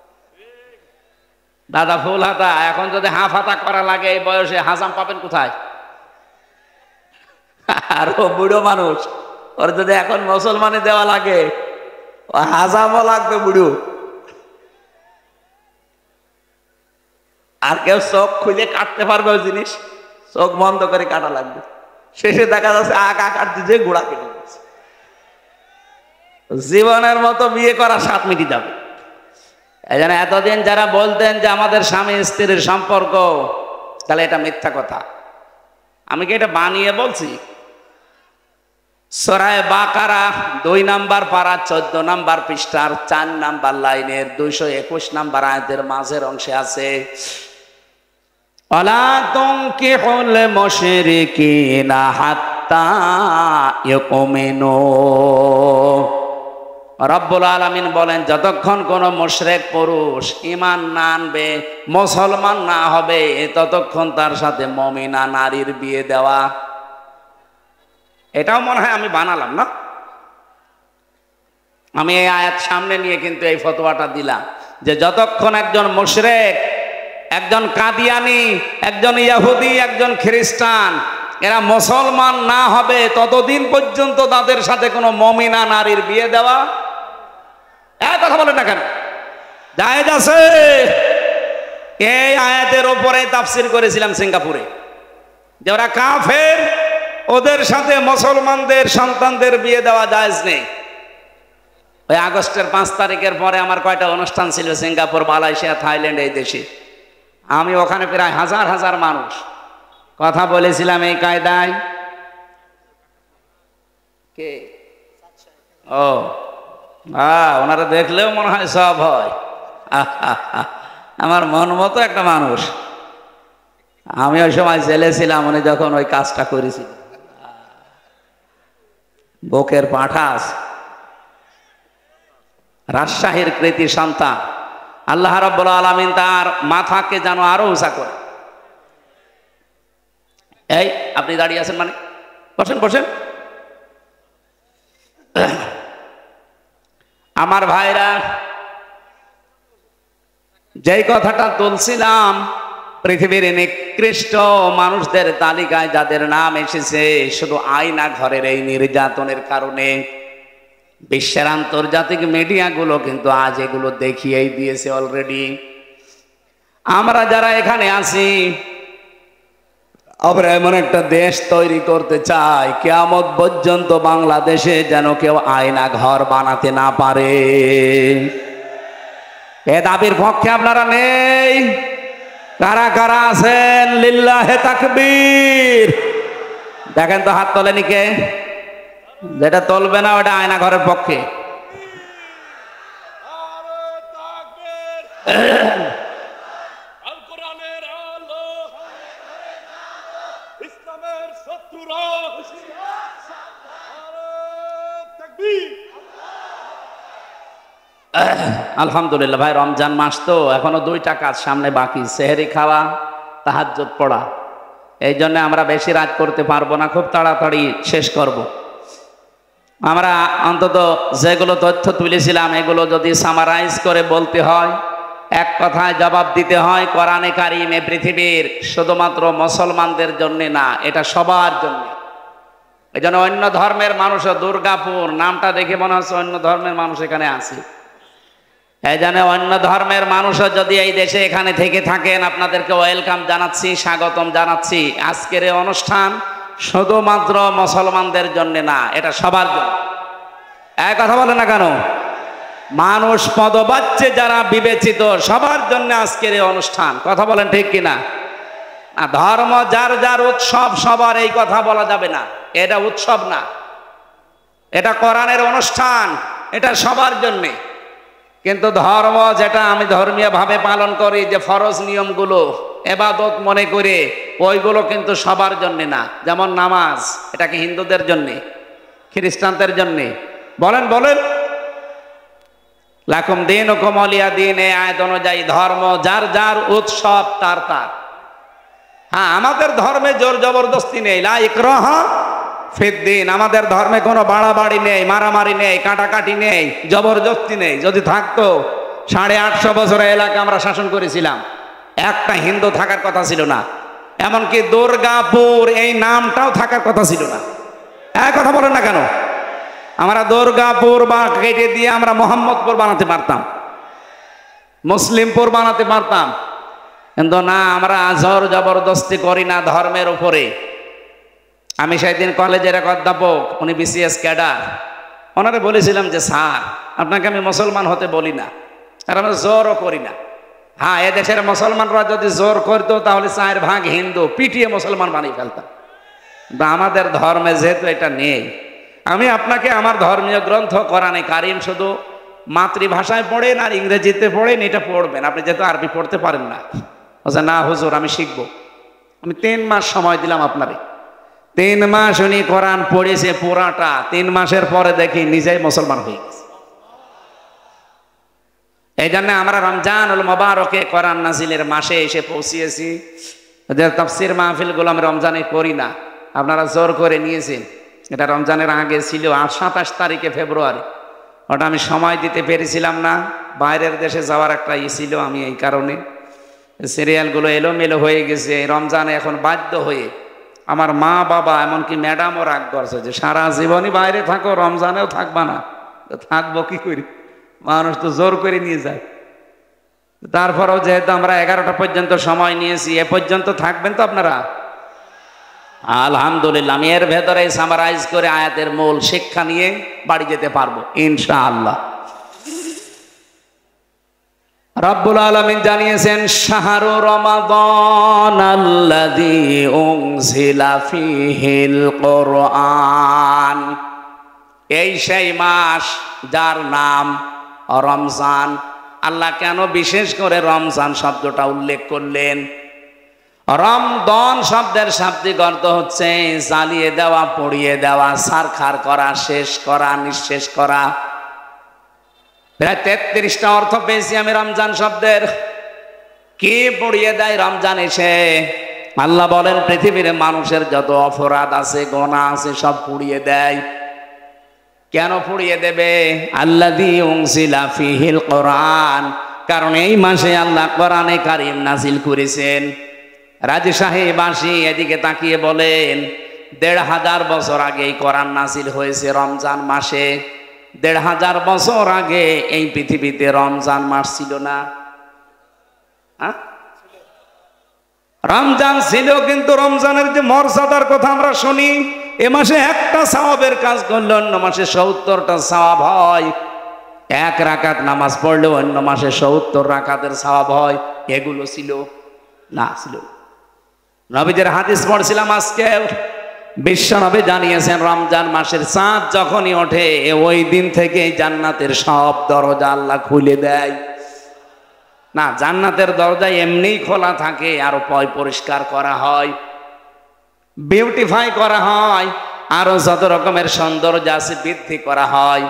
দাদা ফুল হাতা, এখন যদি হাফ হাতা করা লাগে এই বয়সে, হাজাম পাবেন কোথায়? আর ও বুড়ো মানুষ, ওর যদি এখন মুসলমানে দেওয়া লাগে, ও হাজামও লাগবে বুড়ো। আর কেউ চোখ খুলে কাটতে পারবে ওই জিনিস? চোখ বন্ধ করে কাটা লাগবে। শেষে দেখা যাচ্ছে আগা কাটতে যে গোড়া কেটে যাচ্ছে। জীবনের মতো বিয়ে করা 7 মিনিট যাবে। এই জন্য এতদিন যারা বলতেন যে আমাদের স্বামী স্ত্রীর সম্পর্ক, তাহলে এটা মিথ্যা কথা। আমি কি এটা বানিয়ে বলছি? সূরা বাকারা 2 নম্বর পারা 14 নম্বর পৃষ্ঠার 4 নম্বর লাইনের 221 নম্বর আয়াতের মাঝের অংশে আছে, ওয়ালা তুনকিহুল মুশরিকিনা হাত্তা ইয়াকুমিনু। রব্বুল আলামিন বলেন, যতক্ষণ কোন মুশরিক পুরুষ ঈমান না আনবে, মুসলমান না হবে, ততক্ষণ তার সাথে মুমিনা নারীর বিয়ে দেওয়া। এটাও মনে হয় আমি বানালাম না, আমি এই আয়াত সামনে নিয়ে কিন্তু এই ফতোয়াটা দিলাম যে যতক্ষণ একজন মুশরিক, একজন কাদিয়ানী, একজন ইহুদি, একজন খ্রিস্টান এরা মুসলমান না হবে, ততদিন পর্যন্ত তাদের সাথে কোনো মুমিনা নারীর বিয়ে দেওয়া, এক কথা বলেন না কেন, জায়েজ আছে। এই আয়াতের উপরে তাফসীর করেছিলাম সিঙ্গাপুরে, যে ওরা কাফের, ওদের সাথে মুসলমানদের সন্তানদের বিয়ে দেওয়া জায়েজ নেই। ওই আগস্টের 5 তারিখের পরে আমার কয়টা অনুষ্ঠান ছিল সিঙ্গাপুর, মালয়েশিয়া, থাইল্যান্ড, এই দেশে। আমি ওখানে প্রায় হাজার হাজার মানুষ কথা বলেছিলাম এই কায়দায়। কে? ও ওনারা দেখলেও মনে হয় সব হয়। আমার মন মতো একটা মানুষ। আমি ওই সময় জেলে ছিলাম, উনি যখন ওই কাজটা করেছিল। বুকের পাঠাস, রাজশাহীর কৃতি সন্তান। আল্লাহ রাব্বুল আলামিন তার মাথাকে যেন আরো উঁচা করে। এই আপনি দাঁড়িয়ে আছেন মানে, বসেন বসেন। আমার ভাইরা, যেই কথাটা তুলছিলাম, পৃথিবীর নিকৃষ্ট মানুষদের তালিকায় যাদের নাম এসেছে শুধু আয়না ঘরের এই নির্যাতনের কারণে, বিশ্বের আন্তর্জাতিক মিডিয়াগুলো কিন্তু আজ এগুলো দেখিয়েই দিয়েছে অলরেডি। আমরা যারা এখানে আছি, আমরা এমন একটা দেশ তৈরি করতে চাই কিয়ামত পর্যন্ত বাংলাদেশে যেন কেউ আয়না ঘর বানাতে না পারে। এ দাবির পক্ষে আপনারা নেই? কারা কারা আছেন? লিল্লাহে তাকবীর। দেখেন তো হাত তোলেনি কে? যেটা তুলবে না ওটা আয়না ঘরের পক্ষে। আলহামদুলিল্লাহ ভাই, রমজান মাস তো এখনো 2টা কাজ সামনে বাকি, সেহরি খাওয়া, তাহাজ্জুদ পড়া। এই জন্য আমরা বেশি রাত করতে পারবো না, খুব তাড়াতাড়ি শেষ করব। আমরা অন্তত যেগুলো তথ্য তুলেছিলাম এগুলো যদি সামারাইজ করে বলতে হয়, এক কথায় জবাব দিতে হয়, কোরআনে কারিমে পৃথিবীর শুধুমাত্র মুসলমানদের জন্য না, এটা সবার জন্য। এই জন্য অন্য ধর্মের মানুষও, দুর্গাপুর নামটা দেখে মনে হচ্ছে অন্য ধর্মের মানুষ এখানে আছে। এই জন্য অন্য ধর্মের মানুষও যদি এই দেশে এখানে থেকে থাকেন, আপনাদেরকে ওয়েলকাম জানাচ্ছি, স্বাগতম জানাচ্ছি। আজকের এই অনুষ্ঠান শুধুমাত্র মুসলমানদের জন্য না, এটা সবার জন্য। এক কথা বলে না কেন? মানুষ পদবাচ্যে যারা বিবেচিত, সবার জন্য আজকের এই অনুষ্ঠান। কথা বলেন ঠিক কিনা? ধর্ম যার যার উৎসব, সবার এই কথা বলা যাবে না। এটা উৎসব না, এটা কোরআনের অনুষ্ঠান, এটা সবার জন্যে। কিন্তু ধর্ম যেটা আমি ধর্মীয় ভাবে পালন করি, যে ফরজ নিয়মগুলো এবাদত মনে করে, ওইগুলো কিন্তু সবার জন্য না। যেমন নামাজ, এটা কি হিন্দুদের জন্যে, খ্রিস্টানদের জন্যে? বলেন বলেন। লাকুম দীনুকুম ওয়ালিয়া দীন, এই আয়াত অনুযায়ী ধর্ম যার যার উৎসব তার তার। হ্যাঁ, আমাদের ধর্মে জোর জবরদস্তি নেই, লা ইকরাহা ফিদ্দিন। আমাদের ধর্মে কোনো বাড়াবাড়ি নেই, মারামারি নেই, কাটাকাটি নেই, জবরদস্তি নেই। যদি থাকতো 850 বছরের এলাকা আমরা শাসন করেছিলাম, একটা হিন্দু থাকার কথা ছিল না। এমনকি দুর্গাপুর এই নামটাও থাকার কথা ছিল না। এক কথা বলেন না কেন? আমরা দুর্গাপুর বা কেটে দিয়ে আমরা মোহাম্মদপুর বানাতে পারতাম, মুসলিমপুর বানাতে পারতাম। কিন্তু না, আমরা জোর জবরদস্তি করি না ধর্মের উপরে। আমি সেদিন কলেজের এক অধ্যাপক, উনি বিসিএস ক্যাডার, ওনারে বলেছিলাম যে স্যার, আপনাকে আমি মুসলমান হতে বলি না, আর আমরা জোরও করি না। হ্যাঁ, এদেশের মুসলমানরা যদি জোর করতো তাহলে 4 ভাগ হিন্দু পিটিয়ে মুসলমান বানিয়ে ফেলতাম। বা আমাদের ধর্মে যেহেতু এটা নেই, আমি আপনাকে আমার ধর্মীয় গ্রন্থ কোরআনে কারিম শুধু মাতৃভাষায় পড়েন আর ইংরেজিতে পড়েন, এটা পড়বেন। আপনি যেহেতু আরবি পড়তে পারেন না, বলছে না হুজুর আমি শিখবো। আমি 3 মাস সময় দিলাম আপনারে। 3 মাস উনি কোরআন পড়েছে পুরাটা। 3 মাসের পরে দেখি নিজেই মুসলমান হয়ে গেছে। এই জন্য আমরা রমজানুল মুবারকে, কোরআন নাজিলের মাসে এসে পৌঁছিয়েছি। তাফসীর মাহফিলগুলো আমি রমজানে করি না, আপনারা জোর করে নিয়েছেন। এটা রমজানের আগে ছিল 27 তারিখে ফেব্রুয়ারি, ওটা আমি সময় দিতে পেরেছিলাম না, বাইরের দেশে যাওয়ার একটা ছিল। আমি এই কারণে সিরিয়ালগুলো এলোমেলো হয়ে গেছে। রমজানে এখন বাধ্য হয়ে আমার মা বাবা, এমনকি ম্যাডামও রাগ করছে যে সারা জীবনই বাইরে থাকো, রমজানেও থাকবা না। থাকবো কি করি, মানুষ তো জোর করে নিয়ে যায়। তারপরেও যেহেতু আমরা 11টা পর্যন্ত সময় নিয়েছি, এ পর্যন্ত থাকবেন তো আপনারা? আলহামদুলিল্লাহ। আমি এর ভেতরে সামারাইজ করে আয়াতের মূল শিক্ষা নিয়ে বাড়ি যেতে পারবো ইনশাআল্লাহ। রব্বুল আলামিন জানিয়েছেন, শাহরু রমাদান আল্লাযী উনজিলা ফীহিল কুরআন। এই সেই মাস যার নাম রমজান। আল্লাহ কেন বিশেষ করে রমজান শব্দটা উল্লেখ করলেন? রমদন শব্দের শাব্দিক অর্থ হচ্ছে জ্বালিয়ে দেওয়া, পুড়িয়ে দেওয়া, ছারখার করা, শেষ করা, নিঃশেষ করা। প্রায় 33টা অর্থ পেয়েছি আমি রমজান শব্দের। কি পুড়িয়ে দেয় রমজান এসে? আল্লাহ বলেন পৃথিবীর মানুষের যত অপরাধ আছে, গুনাহ আছে, সব পুড়িয়ে দেয়। কেন পুড়িয়ে দেবে? আল্লাযী উনজিলা ফীহিল কোরআন, কারণ এই মাসে আল্লাহ কোরআনে কারীম নাজিল করেছেন। রাজি সাহেব আসি এদিকে তাকিয়ে বলেন ১৫০০ বছর আগে এই কোরআন নাজিল হয়েছে রমজান মাসে। ১৫০০ বছর আগে এই পৃথিবীতে রমজান মাস ছিল না। রমজান ছিল, কিন্তু রমজানের যে মর্যাদার কথা আমরা শুনি, এ মাসে একটা সওয়াবের কাজ করলে অন্য মাসে ৭০টা সওয়াব হয়। এক রাকাত নামাজ পড়লে অন্য মাসে ৭০ রাকাতের সওয়াব হয়। এগুলো ছিল না, ছিল না। নবীদের হাদিস পড়ছিলাম আজকে, বিশ্বনবী জানিয়েছেন রমজান মাসের চাঁদ যখনই ওঠে ওই দিন থেকে জান্নাতের সব দরজা আল্লাহ খুলে দেয়। না, জান্নাতের দরজা এমনিই খোলা থাকে, আরো পরিষ্কার করা হয়, বিউটিফাই করা হয়, আরো যত রকমের সৌন্দর্য আছে বৃদ্ধি করা হয়।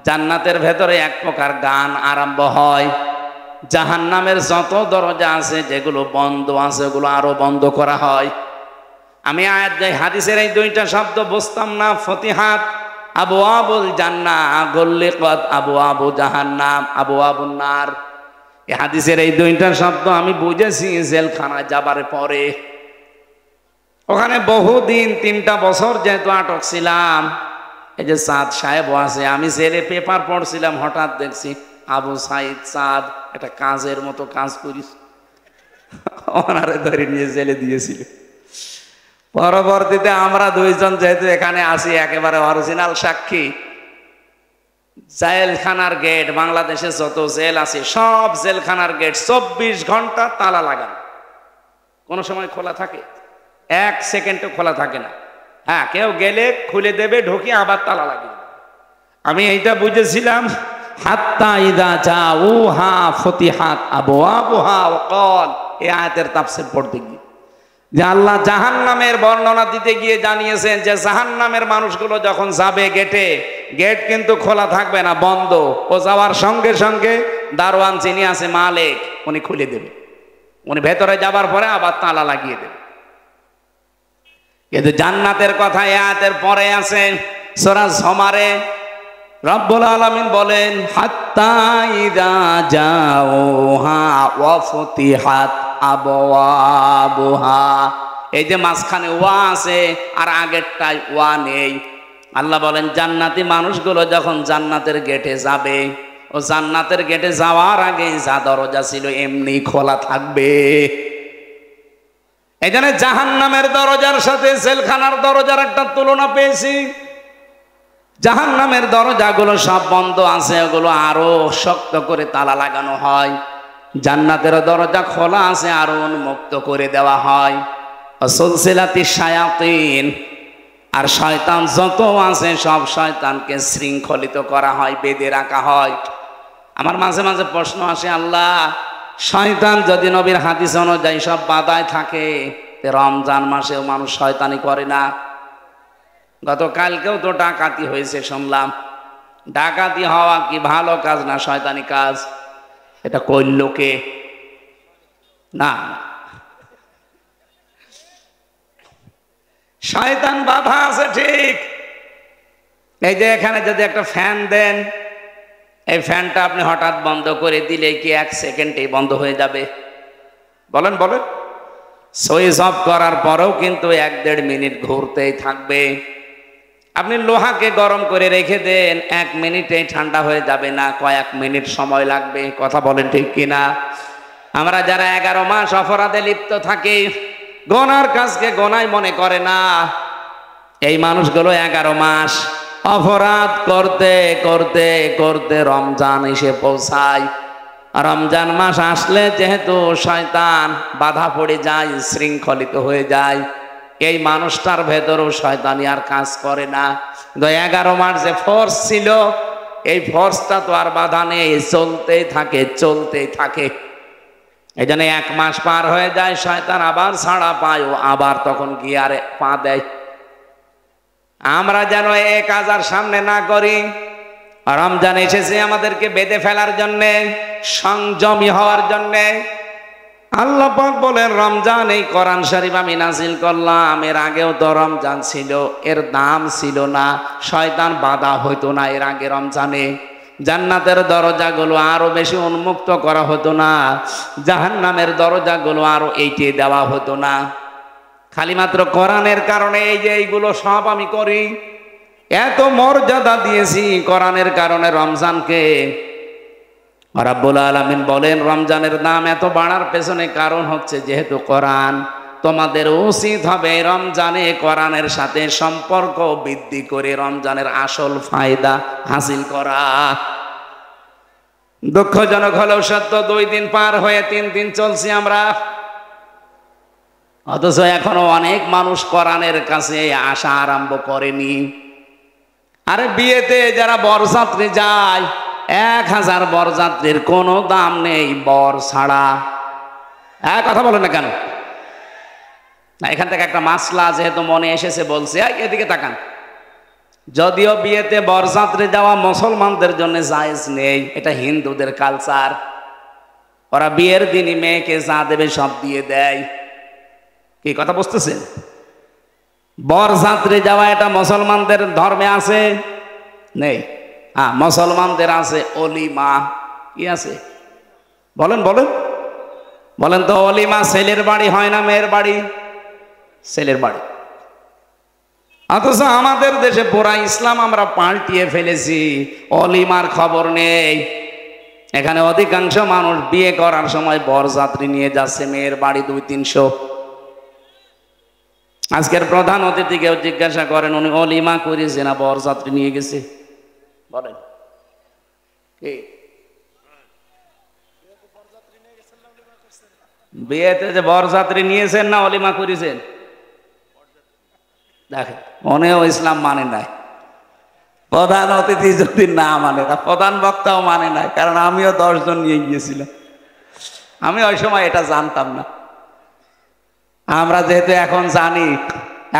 জান্নাতের ভেতরে এক প্রকার গান আরম্ভ হয়। জাহান্নামের যত দরজা আছে যেগুলো বন্ধ আছে ওগুলো আরো বন্ধ করা হয়। আমি হাদিসের এই দুইটা শব্দ বুঝতাম না। ফতিহাত আবওয়াবুল জান্নাহ, গুল্লিকাত আবওয়াবু জাহান্নাম, আবওয়াবুন নার। এই হাদিসের এই দুইটা শব্দ আমি বুঝেছি জেলখানায় যাবার পরে। ওখানে বহুদিন ৩টা বছর যেহেতু আটক ছিলাম, এই যে চাঁদ সাহেব আছে, আমি জেলে পেপার পড়ছিলাম, হঠাৎ দেখছি আবু সাইদ চাঁদ একটা কাজের মতো কাজ করিস, ওনারে ধরে নিয়ে জেলে দিয়েছিল। পরবর্তীতে আমরা দুইজন যেহেতু এখানে আসি, একেবারে অরিজিনাল সাক্ষী। জেলখানার গেট, বাংলাদেশে যত জেল আছে সব জেলখানার গেট 24 ঘন্টা তালা লাগানো। কোন সময় খোলা থাকে? 1 সেকেন্ডও খোলা থাকে না। হ্যাঁ, কেউ গেলে খুলে দেবে, ঢুকিয়ে আবার তালা লাগিয়ে দেবে। আমি এইটা বুঝেছিলাম। হাত্তা ইযা জাউহা ফতিহাত আবওয়াবুহা ওয়া ক্বাল, এই আয়াতের তাফসীর পড়তে গিয়ে যে আল্লাহ জাহান্নামের বর্ণনা দিতে গিয়ে জানিয়েছেন যে জাহান্নামের মানুষগুলো যখন যাবে গেটে, গেট কিন্তু খোলা থাকবে না, বন্ধ। ও যাওয়ার সঙ্গে সঙ্গে দারোয়ান যিনি আছে মালিক, উনি খুলে দেবে। উনি ভেতরে যাবার পরে আবার তালা লাগিয়ে দেবে। কিন্তু জান্নাতের কথা এই আয়াতের পরে আছে সূরা যুমারে। রব্বুল আলামিন বলেন হাত্তা ইযা জাউহা ওয়া ফুতিহাত আবওয়াবুহা। এই যে মাঝখানে ওয়া আছে আর আগেরটায় ওয়া নেই। আল্লাহ বলেন জান্নাতি মানুষগুলো যখন জান্নাতের গেটে যাবে, ও জান্নাতের গেটে যাওয়ার আগে যা দরজা ছিল এমনি খোলা থাকবে। এখানে জাহান্নামের দরজার সাথে জেলখানার দরজার একটা তুলনা পেয়েছি। জাহান্নামের দরজাগুলো সব বন্ধ আছে, ওগুলো আরো শক্ত করে তালা লাগানো হয়। জান্নাতের দরজা খোলা আছে, আরো উন্মুক্ত করে দেওয়া হয়। সুলসিলাতিশ শায়াতিন, আর শয়তান যত আছে সব শয়তানকে শৃঙ্খলিত করা হয়, বেঁধে রাখা হয়। আমার মাঝে মাঝে প্রশ্ন আসে, আল্লাহ শয়তান যদি নবীর হাদিস অনুযায়ী সব বাধায় থাকে, রমজান মাসেও মানুষ শয়তানি করে না? গতকালকেও তো ডাকাতি হয়েছে শুনলাম। ডাকাতি হওয়া কি ভালো কাজ না শয়তানি কাজ? এটা করল কে? না, শয়তান বাধা আছে ঠিক। এই যে এখানে যদি একটা ফ্যান দেন, এই ফ্যানটা আপনি হঠাৎ বন্ধ করে দিলে কি 1 সেকেন্ডেই বন্ধ হয়ে যাবে? বলেন বলেন। সুইচ অফ করার পরেও কিন্তু 1-1.5 মিনিট ঘুরতেই থাকবে। আপনি লোহাকে গরম করে রেখে দেন, 1 মিনিটেই ঠান্ডা হয়ে যাবে না, কয়েক মিনিট সময় লাগবে। কথা বলেন ঠিক কিনা? আমরা যারা 11 মাস অপরাধে লিপ্ত থাকি, গোনার কাজকে গোনাই মনে করে না, এই মানুষগুলো 11 মাস অপরাধ করতে করতে করতে রমজান এসে পৌঁছায়। রমজান মাস আসলে যেহেতু শয়তান বাধা পড়ে যায়, শৃঙ্খলিত হয়ে যায়, এই মানুষটার ভেতরেও শয়তানি আর কাজ করে না। 11 মাস যে ফোর্স ছিল, এই ফোর্সটা তো আর বাধা নেই, চলতেই থাকে চলতেই থাকে। এই জন্য 1 মাস পার হয়ে যায়, শয়তান আবার ছাড়া পায়, ও আবার তখন গিয়ে আরে পা দেয়। আমরা যেন এই কাজ আর সামনে না করি। রমজান এসেছে আমাদেরকে বেঁধে ফেলার জন্যে, সংযমী হওয়ার জন্যে। আল্লাহ পাক বলেন, রমজান এই কোরআন শরীফ আমি নাজিল করলাম, এর আগেও তো রমজান ছিল, এর দাম ছিল না, শয়তান বাধা হইতো না এর আগে রমজানে। জান্নাতের দরজাগুলো আরো বেশি উন্মুক্ত করা হতো না, জাহান্নামের দরজাগুলো আরো এইটে দেওয়া হতো না। খালি মাত্র কোরআনের কারণে এই যে এইগুলো সব আমি করি, এত মর্যাদা দিয়েছি কোরআনের কারণে রমজানকে। রাব্বুল আলামিন বলেন, রমজানের দাম এত বাড়ার পেছনে কারণ হচ্ছে যেহেতু কোরআন, তোমাদের উচিত হবে রমজানে কোরআনের সাথে সম্পর্ক বৃদ্ধি করে রমজানের আসল ফায়দা হাসিল করা। দুঃখজনক হলেও সত্য, 2 দিন পার হয়ে 3 দিন চলছি আমরা, অথচ এখনো অনেক মানুষ কোরআনের কাছে আসা আরম্ভ করেনি। আরে বিয়েতে যারা বরযাত্রী যায়, 1000 বরযাত্রীর কোনো দাম নেই বর ছাড়া। কথা বলেন না কেন? না, এখান থেকে একটা মাসলা যেহেতু মনে এসেছে বলছে, এদিকে তাকান। যদিও বিয়েতে বরযাত্রী যাওয়া মুসলমানদের জন্য জায়েজ নেই, এটা হিন্দুদের কালচার। ওরা বিয়ের দিনই মেয়েকে যা দেবে সব দিয়ে দেয়। কি কথা বুঝতেছেন? বরযাত্রী যাওয়া এটা মুসলমানদের ধর্মে আছে? নেই। মুসলমানদের আছে অলিমা। কি আছে? বলেন বলেন বলেন তো, অলিমা ছেলের বাড়ি হয় না মেয়ের বাড়ি? ছেলের বাড়ি। অথচ আমাদের দেশে পুরা ইসলাম আমরা পাল্টিয়ে ফেলেছি, অলিমার খবর নেই। এখানে অধিকাংশ মানুষ বিয়ে করার সময় বরযাত্রী নিয়ে যাচ্ছে মেয়ের বাড়ি 200-300। আজকের প্রধান অতিথিকেও জিজ্ঞাসা করেন, উনি অলিমা করেছে না বরযাত্রী নিয়ে গেছে? বলেন কি? বিয়েতে যে বরযাত্রী নিয়েছেন না অলিমা করেছেন? দেখেন, মনেও ইসলাম মানে নাই। প্রধান অতিথি যদি না মানে, প্রধান বক্তাও মানে নাই, কারণ আমিও 10 জন নিয়ে গিয়েছিলাম। আমি ওই সময় এটা জানতাম না। আমরা যেহেতু এখন জানি,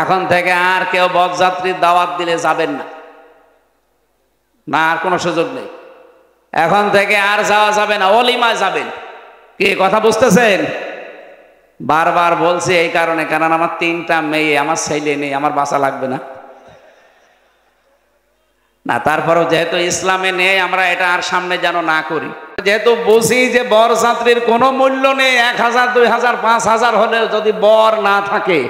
এখন থেকে আর কেউ বরযাত্রীর দাওয়াত দিলে যাবেন না, না আর কোনো সুযোগ নেই। এখন থেকে আর যাওয়া যাবে না, অলিমায় যাবেন। কি কথা বুঝতেছেন? বারবার বলছি এই কারণে, কারণ আমার 3টা মেয়ে, আমার ছেলে নেই, আমার বাঁচা লাগবে না। না, তারপরেও যেহেতু ইসলামে নেই, আমরা এটা আর সামনে যেন না করি। যেহেতু বুঝি যে বরযাত্রীর কোনো মূল্য নেই, 1000, 2000, 5000 হলেও যদি বর না থাকে,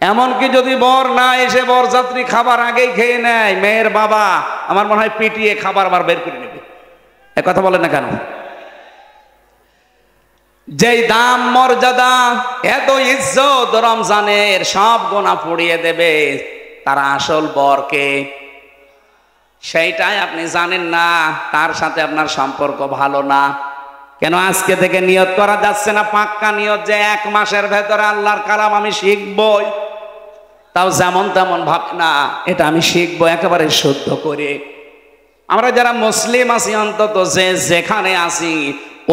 এমনকি যদি বর না এসে বরযাত্রী খাবার আগেই খেয়ে নেয়, মেয়ের বাবা আমার মনে হয় পিটিয়ে খাবার আবার বের করে নেবে। এ কথা বলেন না কেন? যেই দাম মর্যাদা, এত ইজ্জত রমজানের, সব গোনা পুড়িয়ে দেবে তারা আসল বরকে, সেইটাই আপনি জানেন না। তার সাথে আপনার সম্পর্ক ভালো না। কেন আজকে থেকে নিয়ত করা যাচ্ছে না, পাক্কা নিয়ত, যে 1 মাসের ভেতরে আল্লাহর কালাম আমি শিখবই। তাও যেমন তেমন ভাব না, এটা আমি শিখবো একেবারে শুদ্ধ করে। আমরা যারা মুসলিম আছি, অন্তত যে যেখানে আছি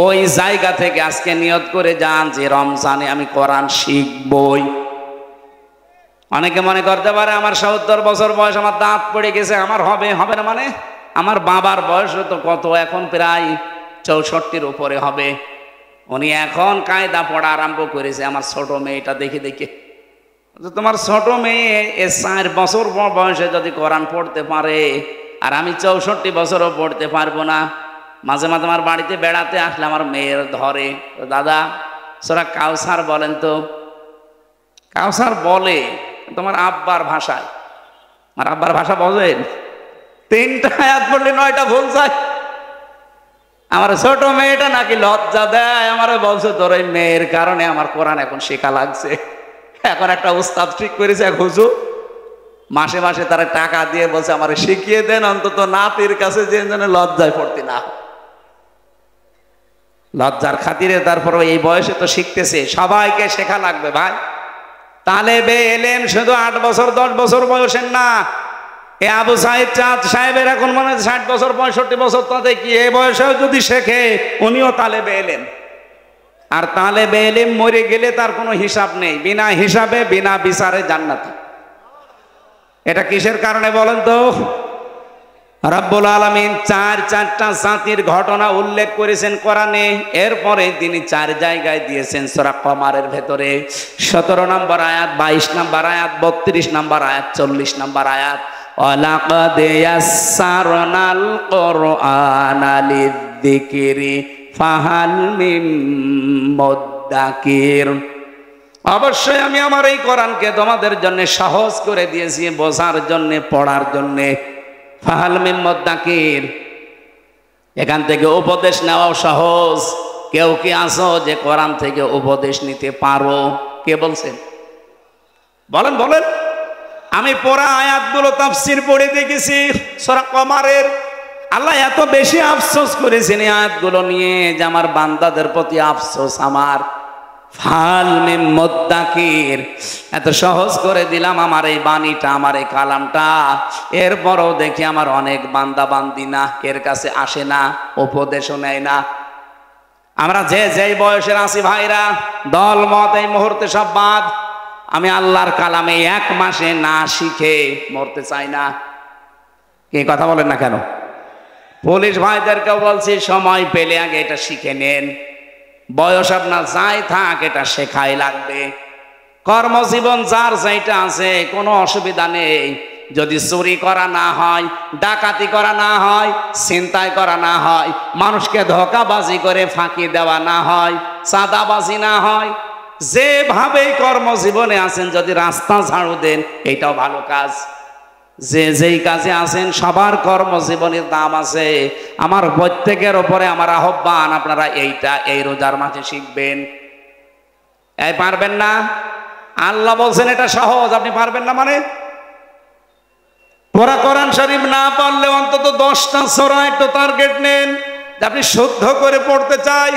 ওই জায়গা থেকে আজকে নিয়ত করে যান যে রমজানে আমি কোরআন শিখবই। অনেকে মনে করতে পারে আমার 70 বছর বয়স, আমার দাঁত পড়ে গেছে, আমার হবে হবে না। মানে আমার বাবার বয়স তো কত, এখন প্রায় 64-র উপরে হবে। উনি এখন কায়দা পড়া আরম্ভ করেছে আমার ছোট মেয়েটা দেখে দেখে। তোমার ছোট মেয়ে 4 বছর বয়সে যদি কোরআন পড়তে পারে, আর আমি 64 বছরও পড়তে পারবো না। মাঝে মাঝে আমার বাড়িতে বেড়াতে আসলে আমার মেয়ের ধরে, দাদা সূরা কাউসার বলেন তো। কাউসার বলে তোমার আব্বার ভাষায়। আমার আব্বার ভাষা বলেন, 3টা আয়াত পড়লে 9টা ভুল যায়। আমার ছোট মেয়েটা নাকি লজ্জা দেয়, আমার বলছে তোর এই মেয়ের কারণে আমার কোরআন এখন শেখা লাগছে। এখন একটা উস্তাদ ঠিক করেছে, এক হুজুর, মাসে মাসে তারা টাকা দিয়ে বলছে আমার শিখিয়ে দেন, অন্তত নাতির কাছে যে যেন লজ্জায় পড়তে না। লজ্জার খাতিরে তারপর এই বয়সে তো শিখতেছে, সবাইকে শেখা লাগবে ভাই। তালেবে এলেম শুধু 8 বছর 10 বছর বয়সের না। এ আবু সাইদ চাঁদ সাহেবের এখন মনে হয় 60 বছর 65 বছর, তাতে কি এই বয়সেও যদি শেখে উনিও তালেবে এলেম। আর তালেবে ইলম মরে গেলে তার কোনো হিসাব নেই, বিনা হিসাবে বিনা বিচারে জান্নাতে। এটা কিসের কারণে বলেন তো? রব্বুল আলামিন চারটা জাতির ঘটনা উল্লেখ করেছেন কোরআনে, এরপরে তিনি 4 জায়গায় দিয়েছেন সূরা কমারের ভেতরে। 17 নম্বর আয়াত, 22 নম্বর আয়াত, 32 নম্বর আয়াত, 40 নম্বর আয়াত। ওয়ালাকাদ ইয়াসসারনাল কুরআনা লিযিকরি ফাহাল মিন মুদ্দাকির। অবশ্যই আমি আমার এই কোরআনকে তোমাদের জন্য সহজ করে দিয়েছি, বোঝার জন্য, পড়ার জন্য। ফাহাল মিন মুদ্দাকির, এখান থেকে উপদেশ নেওয়াও সহজ। কেউ কি আছো যে কোরআন থেকে উপদেশ নিতে পারো? কে বলছেন? বলেন বলেন। আমি পড়া আয়াতগুলো তাফসীর পড়ে দেখেছি সূরা কমারের। আল্লাহ এত বেশি আফসোস করেছেন এই আয়াতগুলো নিয়ে যে আমার বান্দাদের প্রতি আফসোস আমার। ফাল মিন মুদ্দাকির, এত সহজ করে দিলাম আমার এই বাণীটা, আমার এই কালামটা, এরপরও দেখি আমার অনেক বান্দা বান্দি না, এর কাছে আসে না, উপদেশও নেয় না। আমরা যে যেই বয়সের আছি ভাইরা, দল মত এই মুহূর্তে সব বাদ। আমি আল্লাহর কালামে 1 মাসে না শিখে মরতে চাই না। কি কথা বলেন না কেন? পুলিশ ভাইদেরকেও বলছি, সময় পেলে আগে এটা শিখে নেন। বয়স আপনার যাই থাক, এটা শেখাই লাগবে। কর্মজীবন যার যেটা আছে কোনো অসুবিধা নেই, যদি চুরি করা না হয়, ডাকাতি করা না হয়, ছিনতাই করা না হয়, মানুষকে ধোঁকাবাজি করে ফাঁকি দেওয়া না হয়, চাঁদাবাজি না হয়, যেভাবেই কর্মজীবনে আছেন যদি রাস্তা ঝাড়ু দেন, এটাও ভালো কাজ। যে যেই কাজে আছেন সবার কর্মজীবনের দাম আছে। আমার প্রত্যেকের ওপরে আমার আহ্বান, আপনারা এইটা এই রোজার মাঝে শিখবেন। এই পারবেন না? আল্লাহ বলছেন এটা সহজ, আপনি পারবেন না মানে? পুরা কোরআন শরীফ না পারলে অন্তত 10টা সূরা একটু টার্গেট নেন যে আপনি শুদ্ধ করে পড়তে চাই।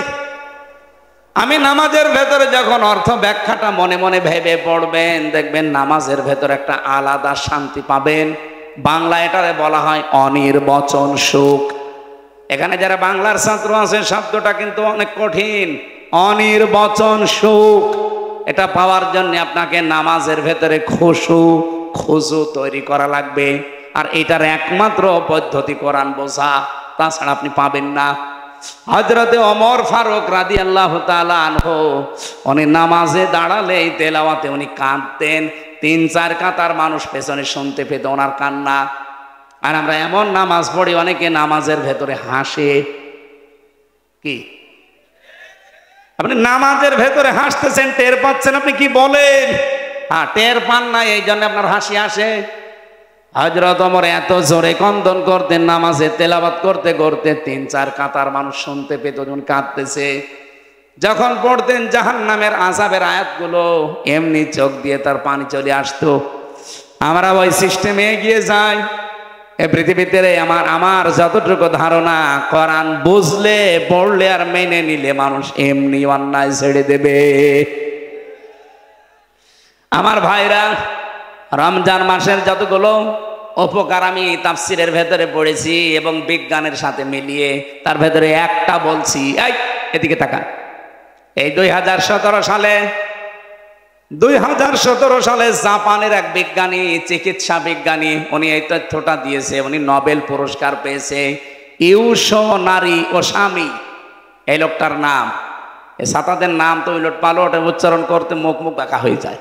আমি নামাজের ভেতরে যখন অর্থ ব্যাখ্যাটা মনে মনে ভেবে পড়বেন, দেখবেন নামাজের ভেতরে একটা আলাদা শান্তি পাবেন। বাংলা এটারে বলা হয় অনির্বচন সুখ। এখানে যারা বাংলার ছাত্র আছে, শব্দটা কিন্তু অনেক কঠিন। অনির্বচন সুখ, এটা পাওয়ার জন্য আপনাকে নামাজের ভেতরে খুশু তৈরি করা লাগবে। আর এটার একমাত্র পদ্ধতি কোরআন বোঝা, তাছাড়া আপনি পাবেন না। হযরতে ওমর ফারুক রাদিয়াল্লাহু তাআলা আনহু, উনি নামাজে দাঁড়ালে তেলাওয়াতে উনি কাঁদতেন। 3-4 কাতার মানুষ পেছনে শুনতে পেত ওনার কান্না। আর আমরা এমন নামাজ পড়ি, অনেকে নামাজের ভেতরে হাসে। কি আপনি নামাজের ভেতরে হাসতেছেন, টের পাচ্ছেন? আপনি কি বলেন? হ্যাঁ, টের পান না, এই জন্য আপনার হাসি আসে। হযরত ওমর এত জোরে কন্দন করতেন নামাজে তেলাওয়াত করতে করতে, 3-4 কাতার মানুষ শুনতে পেত যখন কাঁদতেছে। যখন পড়তেন জাহান্নামের আযাবের আয়াতগুলো, এমনি চোখ দিয়ে তার পানি চলে আসতো। আমরা ওই সিস্টেমে এগিয়ে যাই। এই পৃথিবীতে আমার যতটুকু ধারণা, কোরআন বুঝলে, পড়লে আর মেনে নিলে মানুষ এমনি অন্যায় ছেড়ে দেবে। আমার ভাইরা, রমজান মাসের যতগুলো উপকার আমি তাফসীরের ভেতরে পড়েছি এবং বিজ্ঞানের সাথে মিলিয়ে, তার ভেতরে একটা বলছি। এই এদিকে তাকান। এই 2017 সালে জাপানের এক বিজ্ঞানী, চিকিৎসা বিজ্ঞানী, উনি এই তথ্যটা দিয়েছে। উনি নোবেল পুরস্কার পেয়েছে। ইউশোনারি ওসামি এই লোকটার নাম। এই ছাতাদের নাম তো উলট পালট উচ্চারণ করতে মুখ বাঁকা হয়ে যায়।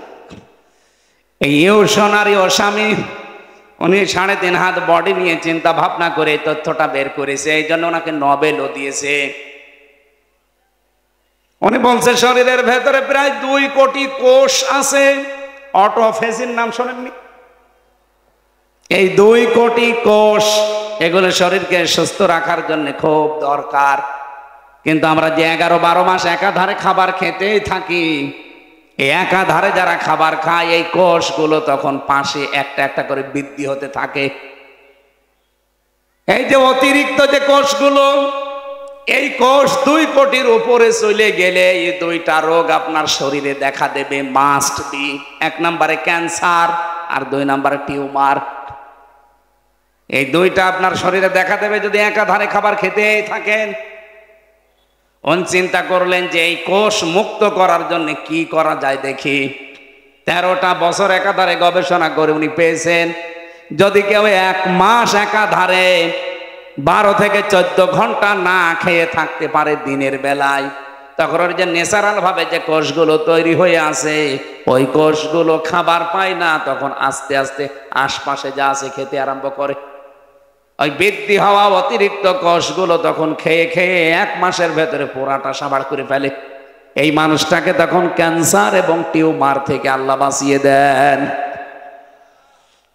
এই ইউশোনারি ওসামি, উনি 3.5 হাত বডি নিয়ে চিন্তা ভাবনা করে এই তথ্যটা বের করেছে। এই জন্য ওনাকে নোবেলও দিয়েছে। উনি বলছে শরীরের ভেতরে প্রায় 2 কোটি কোষ আছে। অটোফেজির নাম শোনেননি? এই 2 কোটি কোষ, এগুলো শরীরকে সুস্থ রাখার জন্য খুব দরকার। কিন্তু আমরা যে 11-12 মাস একাধারে খাবার খেতেই থাকি, এই একাধারে যারা খাবার খায়, এই কোষগুলো তখন পাশে একটা একটা করে বৃদ্ধি হতে থাকে। এই যে অতিরিক্ত যে কোষগুলো, এই কোষ 2 কোটির উপরে চলে গেলে এই 2টা রোগ আপনার শরীরে দেখা দেবে, মাস্ট বি। 1 নম্বরে ক্যান্সার আর 2 নম্বরে টিউমার। এই 2টা আপনার শরীরে দেখা দেবে যদি একাধারে খাবার খেতে থাকেন। চিন্তা করলেন যে এই কোষ মুক্ত করার জন্য কি করা যায় দেখি। 13টা বছর একাধারে গবেষণা করে উনি পেয়েছেন যদি কেউ 1 মাস একাধারে 12 থেকে 14 ঘন্টা না খেয়ে থাকতে পারে দিনের বেলায়, তখন ওর যে ন্যাচারাল ভাবে যে কোষগুলো তৈরি হয়ে আছে ওই কোষগুলো খাবার পায় না, তখন আস্তে আস্তে আশপাশে যা আছে খেতে আরম্ভ করে। ওই বৃদ্ধি হওয়া অতিরিক্ত কোষগুলো তখন খেয়ে খেয়ে 1 মাসের ভেতরে পুরাটা সাবাড় করে ফেলে। এই মানুষটাকে তখন ক্যান্সার এবং টিউমার থেকে আল্লাহ বাঁচিয়ে দেন।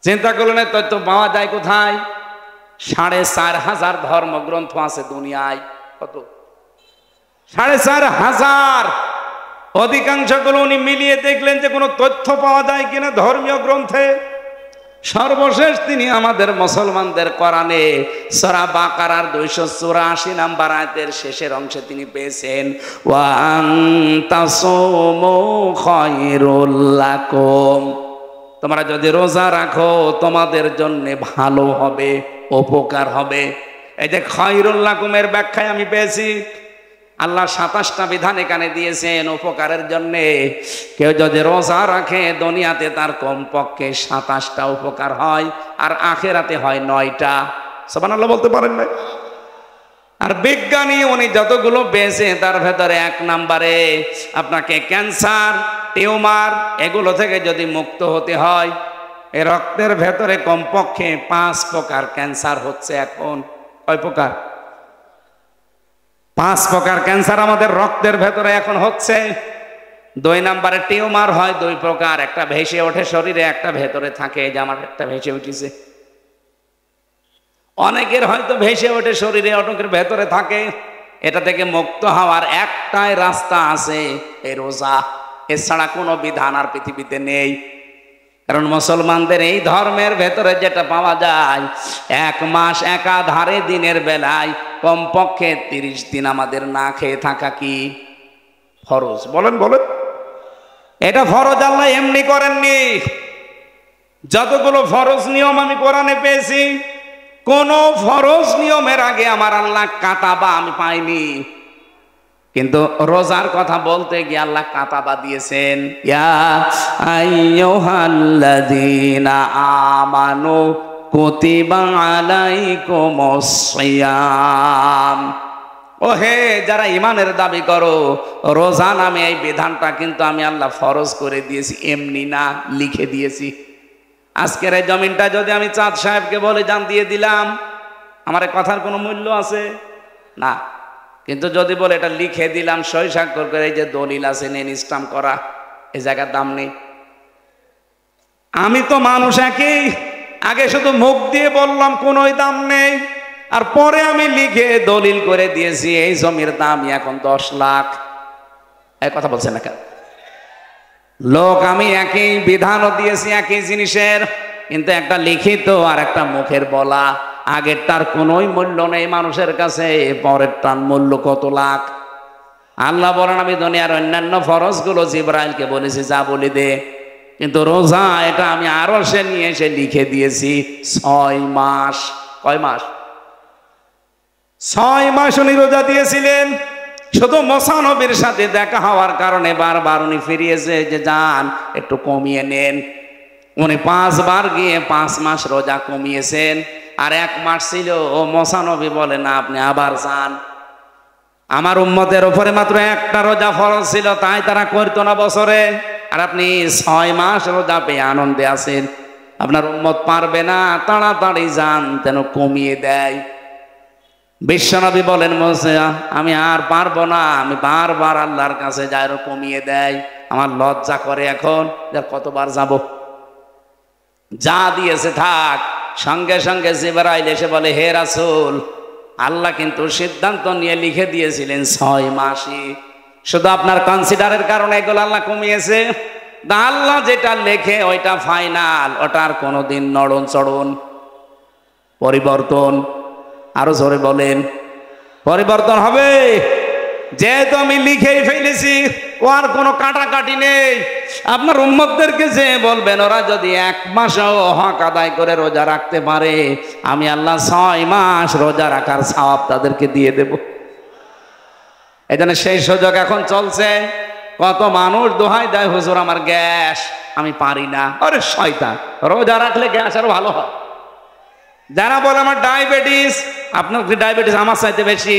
চিন্তা করলেন তথ্য পাওয়া যায় কোথায়? 4,500 ধর্মগ্রন্থ আছে দুনিয়ায়। কত? 4,500। অধিকাংশগুলো উনি মিলিয়ে দেখলেন যে কোনো তথ্য পাওয়া যায় কিনা ধর্মীয় গ্রন্থে। সর্বশেষ তিনি আমাদের মুসলমানদের কোরআনে সূরা বাকারার 284 নম্বর আয়াতের শেষের অংশে তিনি পেয়েছেন ওয়া আনতাসুমু খায়রুল লাকুম, তোমরা যদি রোজা রাখো তোমাদের জন্য ভালো হবে, উপকার হবে। এই যে খায়রুল লাকুমের ব্যাখ্যায় আমি পেয়েছি আল্লাহ 27টা বিধান এখানে দিয়েছেন উপকারের জন্যে। কেউ যদি রোজা রাখে দুনিয়াতে তার কমপক্ষে 27টা উপকার হয়, আর আখেরাতে হয় 9টা। সুবহানাল্লাহ বলতে পারেন না? আর বিজ্ঞানী উনি যতগুলো পেয়েছে তার ভেতরে 1 নম্বরে আপনাকে ক্যান্সার, টিউমার এগুলো থেকে যদি মুক্ত হতে হয়, এই রক্তের ভেতরে কমপক্ষে 5 প্রকার ক্যান্সার হচ্ছে এখন। কয় প্রকার? 5 প্রকার ক্যান্সার আমাদের রক্তের ভেতরে এখন হচ্ছে। 2 নম্বরে টিউমার হয় 2 প্রকার, একটা ভেসে ওঠে শরীরে, একটা ভেতরে থাকে। যে আমার একটা ভেসে উঠেছে, অনেকের হয়তো ভেসে ওঠে শরীরে, অনেকের ভেতরে থাকে। এটা থেকে মুক্ত হওয়ার একটাই রাস্তা আছে, এই রোজা। এছাড়া কোনো বিধান আর পৃথিবীতে নেই। কারণ মুসলমানদের এই ধর্মের ভেতরে যেটা পাওয়া যায় 1 মাস একাধারে দিনের বেলায় কমপক্ষে 30 দিন আমাদের না খেয়ে থাকা কি ফরজ? বলেন বলেন। এটা ফরজ আল্লাহ এমনি করেননি। যতগুলো ফরজ নিয়ম আমি কোরআনে পেয়েছি কোন ফরজ নিয়মের আগে আমার আল্লাহ কাতাবা আমি পাইনি। কিন্তু রোজার কথা বলতে গিয়ে আল্লাহ কাতাবা দিয়েছেন, ইয়া আইয়ুহাল্লাযীনা আমানু কুতিবা আলাইকুমুস সিয়াম। ও হে যারা ইমানের দাবি করো, রোজা নামে এই বিধানটা কিন্তু আমি আল্লাহ ফরজ করে দিয়েছি, এমনি না, লিখে দিয়েছি। আজকের এই জমিনটা যদি আমি চাঁদ সাহেবকে বলে জান দিয়ে দিলাম, আমার কথার কোনো মূল্য আছে না। কিন্তু যদি বলে এটা লিখে দিলাম সই স্বাক্ষর করে, এই যে দলিল আছে নেন স্টাম্প করা, এই জায়গার দাম নেই। আমি তো মানুষ একই, আগে শুধু মুখ দিয়ে বললাম কোনোই দাম নেই, আর পরে আমি লিখে দলিল করে দিয়েছি এই জমির দাম এখন 10 লাখ। এই কথা বলছেন না কেন? লোক আমি একই বিধানও দিয়েছি একই জিনিসের, কিন্তু একটা লিখিত আর একটা মুখের বলা। আগেরটার কোনোই মূল্য নেই মানুষের কাছে, পরেরটার মূল্য কত লাখ। আল্লাহ বলেন আমি দুনিয়ার অন্যান্য ফরজগুলো জিবরাইলকে বলেছি যা বলি দে, কিন্তু রোজা এটা আমি আরো সে নিয়ে এসে লিখে দিয়েছি 6 মাস। কয় মাস? 6 মাস উনি রোজা দিয়েছিলেন। শুধু মুসা নবীর সাথে দেখা হওয়ার কারণে বারবার উনি ফিরিয়েছে যে যান একটু কমিয়ে নেন। উনি 5 বার গিয়ে 5 মাস রোজা কমিয়েছেন। আর 1 মাস ছিল, ও মুসা নবী বলে না আপনি আবার যান। আমার উম্মতের উপরে মাত্র একটা রোজা ফরজ ছিল, তাই তারা করতো না বছরে, আর আপনি 6 মাস রোজা পেয়ে আনন্দে আছেন। আপনার উম্মত পারবে না, তাড়াতাড়ি যান যেন কমিয়ে দেয়। বিশ্বনবী বলেন মুসা আমি আর পারবো না, আমি বারবার আল্লাহর কাছে যাই কমিয়ে দেয়, আমার লজ্জা করে এখন কতবার যাব। যা দিয়েছে থাক। সঙ্গে সঙ্গে জিবরাইল এসে বলে হে রাসূল, আল্লাহ কিন্তু সিদ্ধান্ত নিয়ে লিখে দিয়েছিলেন 6 মাসই, শুধু আপনার কনসিডারের কারণে এগুলো আল্লাহ কমিয়েছে। আল্লাহ যেটা লেখে ওইটা ফাইনাল, ওটার কোনোদিন নড়ন চড়ন পরিবর্তন, আরো জোরে বলেন, পরিবর্তন হবে। যেহেতু আমি লিখেই ফেলেছি, ও আর কোনো কাটাকাটি নেই। আপনার উম্মতদেরকে যে বলবেন ওরা যদি 1 মাসও হক আদায় করে রোজা রাখতে পারে, আমি আল্লাহ 6 মাস রোজা রাখার সওয়াব তাদেরকে দিয়ে দেব। এই জন্য সেই সুযোগ এখন চলছে। কত মানুষ দোহাই দেয়, হুজুর আমার গ্যাস, আমি পারি না। আরে শয়তান, রোজা রাখলে গ্যাস আরো ভালো হয়। যারা বলে আমার ডায়াবেটিস, আপনার কি ডায়াবেটিস আমার চাইতে বেশি?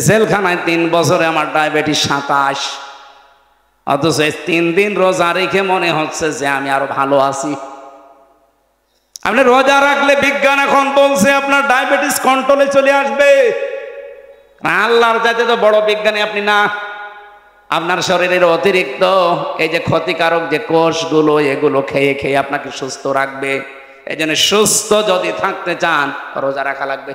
জেলখানায় 3 বছরে আমার ডায়াবেটিস 27, অথচ 3 দিন রোজা রেখে মনে হচ্ছে যে আমি আরো ভালো আছি। আপনি রোজা রাখলে বিজ্ঞান এখন বলছে আপনার ডায়াবেটিস কন্ট্রোলে চলে আসবে। আল্লাহর চাইতে তো বড় বিজ্ঞানী আপনি না। আপনার শরীরের অতিরিক্ত এই যে ক্ষতিকারক যে কোষগুলো, এগুলো খেয়ে খেয়ে আপনাকে সুস্থ রাখবে। এই জন্য সুস্থ যদি থাকতে চান রোজা রাখা লাগবে।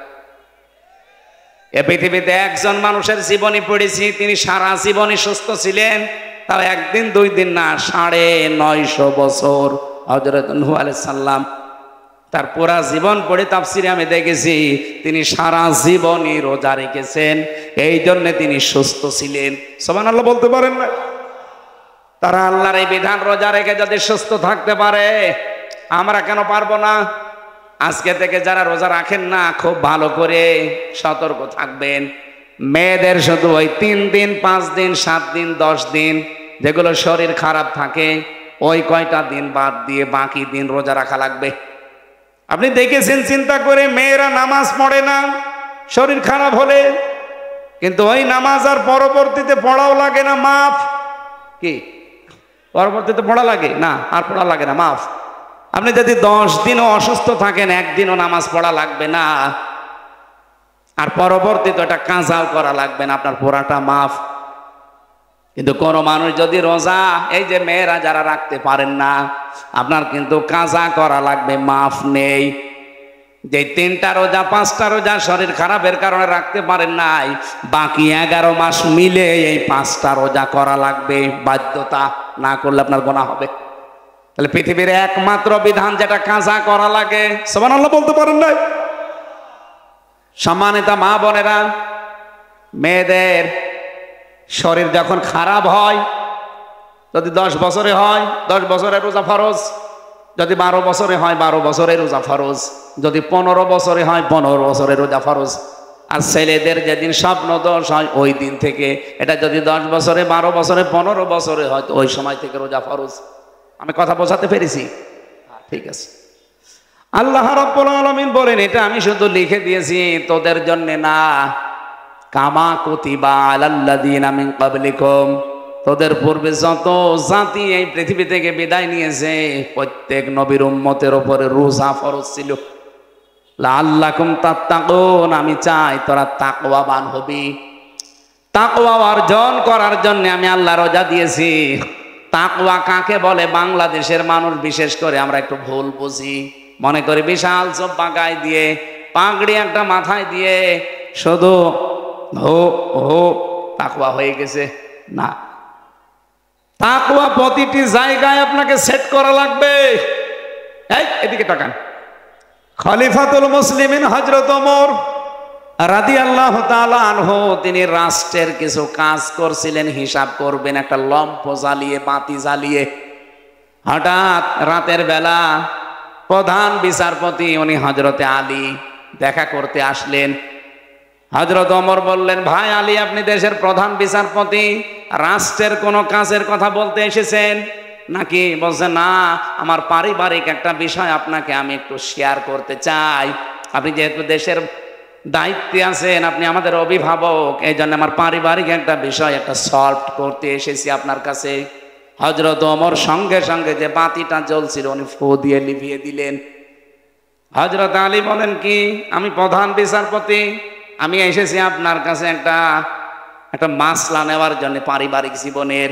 এ পৃথিবীতে একজন মানুষের জীবনী পড়েছি, তিনি সারা জীবনই সুস্থ ছিলেন, তাও 1 দিন 2 দিন না, 950 বছর। হযরত নূহ আলাইহিস সালাম, তার পুরা জীবন পড়ে তাফসিরে আমি দেখেছি তিনি সারা জীবনই রোজা রেখেছেন, এই জন্য তিনি সুস্থ ছিলেন। সুবহানাল্লাহ বলতে পারেন না? তারা আল্লাহর এই বিধান রোজা রেখে যদি সুস্থ থাকতে পারে, আমরা কেন পারবো না? আজকে থেকে যারা রোজা রাখেন না, খুব ভালো করে সতর্ক থাকবেন। মেয়েদের শুধু ওই 3 দিন 5 দিন 7 দিন 10 দিন যেগুলো শরীর খারাপ থাকে, ওই কয়টা দিন বাদ দিয়ে বাকি দিন রোজা রাখা লাগবে। আপনি দেখেছেন চিন্তা করে, মেয়েরা নামাজ পড়ে না শরীর খারাপ হলে, কিন্তু ওই নামাজ আর পরবর্তীতে পড়াও লাগে না, মাফ। কি পরবর্তীতে পড়া লাগে না? আর পড়া লাগে না, মাফ। আপনি যদি 10 দিনও অসুস্থ থাকেন, 1 দিনও নামাজ পড়া লাগবে না, আর পরবর্তীতে এটা কাজাও করা লাগবে না, আপনার পুরাটা মাফ। কিন্তু কোন মানুষ যদি রোজা, এই যে মেয়েরা যারা রাখতে পারেন না, আপনার কিন্তু কাজা করা লাগবে, মাফ নেই। যে 3টা রোজা 5টা রোজা শরীর খারাপের কারণে রাখতে পারেন নাই, বাকি 11 মাস মিলে এই 5টা রোজা করা লাগবে, বাধ্যতা। না করলে আপনার গুনাহ হবে। তাহলে পৃথিবীর একমাত্র বিধান যেটা কাজা করা লাগে, সুবহানাল্লাহ বলতে পারেন না? সম্মানিত মা বোনেরা, মেয়েদের শরীর যখন খারাপ হয়, যদি 10 বছরে হয় 10 বছরের রোজা ফরজ, যদি 12 বছরে হয় 12 বছরের রোজা ফরজ, যদি 15 বছরে হয় 15 বছরের রোজা ফরজ। আর ছেলেদের যেদিন স্বপ্ন দোষ হয় ওই দিন থেকে, এটা যদি 10 বছরে 12 বছরে 15 বছরে হয়, ওই সময় থেকে রোজা ফরজ। আমি কথা বোঝাতে পেরেছি? ঠিক আছে। আল্লাহ রাব্বুল আলামিন বলেন, এটা আমি শুধু লিখে দিয়েছি তোদের জন্য না, কামা কুতিবা আলাল্লাযিনা মিন ক্বাবলিকুম, তোদের পূর্বে যত জাতি এই পৃথিবী থেকে বিদায় নিয়েছে, প্রত্যেক নবীর উম্মতের উপরে রোজা ফরজ ছিল। লাআল্লাকুম তাত্তাকুন, আমি চাই তোরা তাকওয়াবান হবি। তাকওয়া অর্জন করার জন্য আমি আল্লাহ রোজা দিয়েছি। তাকওয়া কাকে বলে? বাংলাদেশের মানুষ বিশেষ করে আমরা একটু ভুল বুঝি, মনে করি বিশাল জব্বা গায়ে দিয়ে, পাগড়ি একটা মাথায় দিয়ে শুধু হো হো তাকওয়া হয়ে গেছে। না, তাকওয়া প্রতিটি জায়গায় আপনাকে সেট করা লাগবে। এই এদিকে তাকান। খলিফাতুল মুসলিমিন হযরত ওমর রাদিয়াল্লাহু তাআলা আনহু, তিনি রাষ্ট্রের কিছু কাজ করছিলেন, হিসাব করবেন একটা লম্ফ জ্বালিয়ে, বাতি জ্বালিয়ে। হঠাৎ রাতের বেলা প্রধান বিচারপতি উনি হযরতে আলী দেখা করতে আসলেন। হযরত ওমর বললেন, ভাই আলী, আপনি দেশের প্রধান বিচারপতি, রাষ্ট্রের কোনো কাজের কথা বলতে এসেছেন নাকি? বলছে, না, আমার পারিবারিক একটা বিষয় আপনাকে আমি একটু শেয়ার করতে চাই। আপনি যেহেতু দেশের দায়িত্বে আছেন, আপনি আমাদের অভিভাবক, এই জন্য আমার পারিবারিক একটা বিষয় একটা সলভ করতে এসেছি আপনার কাছে। হযরত ওমর সঙ্গে সঙ্গে যে বাতিটা জ্বলছিল উনি ফু দিয়ে লিভিয়ে দিলেন। হযরত আলী বলেন, কি? আমি প্রধান বিচারপতি, আমি এসেছি আপনার কাছে একটা মাসলা নেওয়ার জন্য পারিবারিক জীবনের,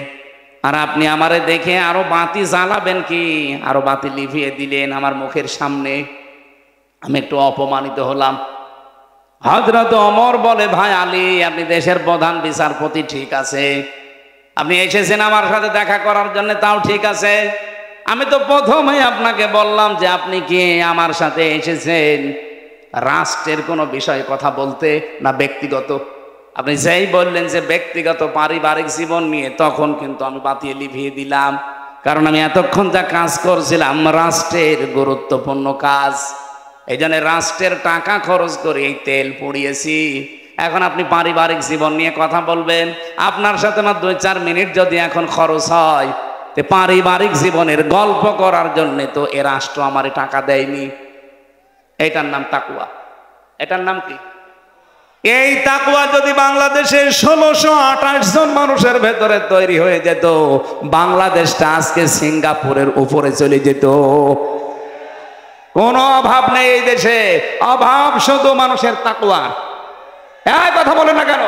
আর আপনি আমারে দেখে আরো বাতি জ্বালাবেন কি? আরো বাতি লিভিয়ে দিলেন আমার মুখের সামনে। আমি একটু অপমানিত হলাম। হযরত ওমর বলে, ভাই আলী, আপনি দেশের প্রধান বিচারপতি, ঠিক আছে, আপনি এসেছেন আমার সাথে দেখা করার জন্য, তাও ঠিক আছে। আমি তো প্রথমেই আপনাকে বললাম যে আপনি কি আমার সাথে এসেছেন রাষ্ট্রের কোনো বিষয়ে কথা বলতে, না ব্যক্তিগত? আপনি যেই বললেন যে ব্যক্তিগত পারিবারিক জীবন নিয়ে, তখন কিন্তু আমি বাতিয়ে লিভিয়ে দিলাম, কারণ আমি এতক্ষণ যা কাজ করছিলাম রাষ্ট্রের গুরুত্বপূর্ণ কাজ। এই জন্য রাষ্ট্রের টাকা খরচ করে এই তেল পুড়িয়েছি, এখন আপনি পারিবারিক জীবন নিয়ে কথা বলবেন, আপনার সাথে না 2-4 মিনিট যদি এখন খরচ হয়, তো পারিবারিক জীবনের গল্প করার জন্য তো এ রাষ্ট্র আমারে টাকা দেয়নি। এটার নাম তাকওয়া। এটার নাম কি? এই তাকওয়া যদি বাংলাদেশে 1628 জন মানুষের ভেতরে তৈরি হয়ে যেত, বাংলাদেশটা আজকে সিঙ্গাপুরের উপরে চলে যেত। কোনো অভাব নেই এই দেশে, অভাব শুধু মানুষের তাকওয়া। এই কথা বলে না কেন?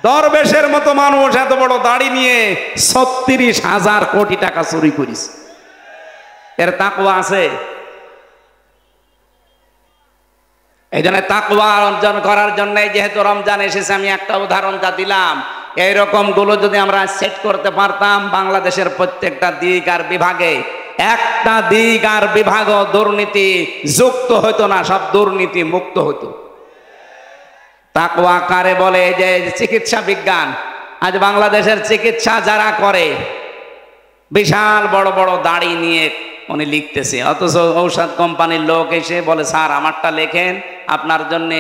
দরবেশের মতো মানুষ এত বড় দাড়ি নিয়ে 36,000 কোটি টাকা চুরি করিস, এর তাকওয়া আছে? এই জন্য তাকওয়া অর্জন করার জন্য যেহেতু রমজান এসেছে, আমি একটা উদাহরণ যা দিলাম, এইরকম গুলো যদি আমরা সেট করতে পারতাম, বাংলাদেশের প্রত্যেকটা দিক আর বিভাগে একটা দিক আর বিভাগ দুর্নীতি যুক্ত হতো না, সব দুর্নীতি মুক্ত হতো। তাকওয়া কারে বলে? যে চিকিৎসা বিজ্ঞান। আজ বাংলাদেশের চিকিৎসা যারা করে, বিশাল বড় বড় দাড়ি নিয়ে উনি লিখতেছে, অথচ ঔষধ কোম্পানির লোক এসে বলে, স্যার আমারটা লেখেন, আপনার জন্য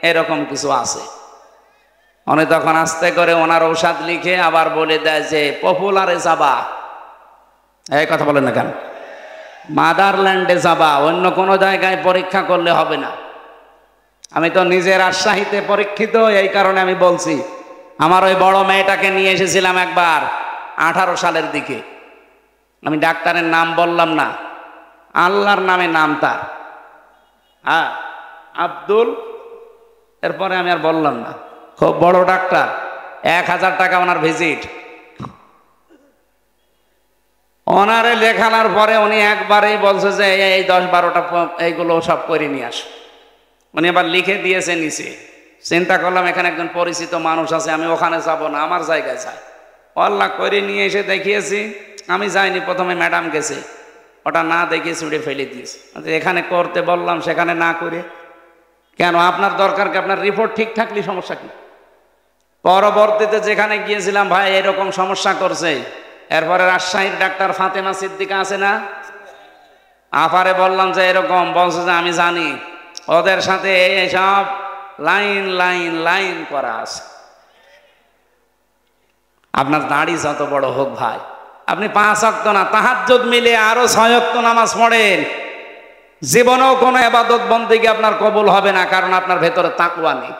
এরকম কিছু আছে। উনি তখন আস্তে করে ওনার ঔষধ লিখে আবার বলে দেয় যে পপুলারে যাবা। এই কথা বলেন না কেন? মাদারল্যান্ডে যাবা, অন্য কোনো জায়গায় পরীক্ষা করলে হবে না। আমি তো নিজের রাজশাহীতে পরীক্ষিত, এই কারণে আমি বলছি। আমার ওই বড় মেয়েটাকে নিয়ে এসেছিলাম একবার 18 সালের দিকে, আমি ডাক্তারের নাম বললাম না, আল্লাহর নামে নাম তার, হ্যাঁ আব্দুল, এরপরে আমি আর বললাম না। খুব বড় ডাক্তার, 1000 টাকা ওনার ভিজিট। ওনারে লেখানোর পরে উনি একবারেই বলছে যে এই 10-12টা এইগুলো সব করে নিয়ে আস। উনি আবার লিখে দিয়েছে নিচে। চিন্তা করলাম এখানে একজন পরিচিত মানুষ আছে, আমি ওখানে যাব না, আমার জায়গায় যাই। আল্লাহ করে নিয়ে এসে দেখিয়েছি। আমি যাইনি, প্রথমে ম্যাডাম গেছে, ওটা না দেখিয়ে ছুড়ে ফেলে দিয়েছে। এখানে করতে বললাম, সেখানে না করে কেন? আপনার দরকার কি? আপনার রিপোর্ট ঠিক থাকলে সমস্যা কি? পরবর্তীতে যেখানে গিয়েছিলাম, ভাই এরকম সমস্যা করছে। এরপরে রাজশাহীর ডাক্তার ফাতেমা সিদ্দিকা আছে না, আফারে বললাম যে এরকম, বলছে যে আমি জানি, ওদের সাথে সব লাইন লাইন লাইন করা আছে। আপনার দাড়ি যত বড় হোক ভাই, আপনি 5 ওয়াক্ত না, তাহাজ্জুদ মিলে আরো 6 ওয়াক্ত নামাজ পড়েন, জীবনেও কোনো ইবাদত বন্দেগী আপনার কবুল হবে না, কারণ আপনার ভেতরে তাকওয়া নেই।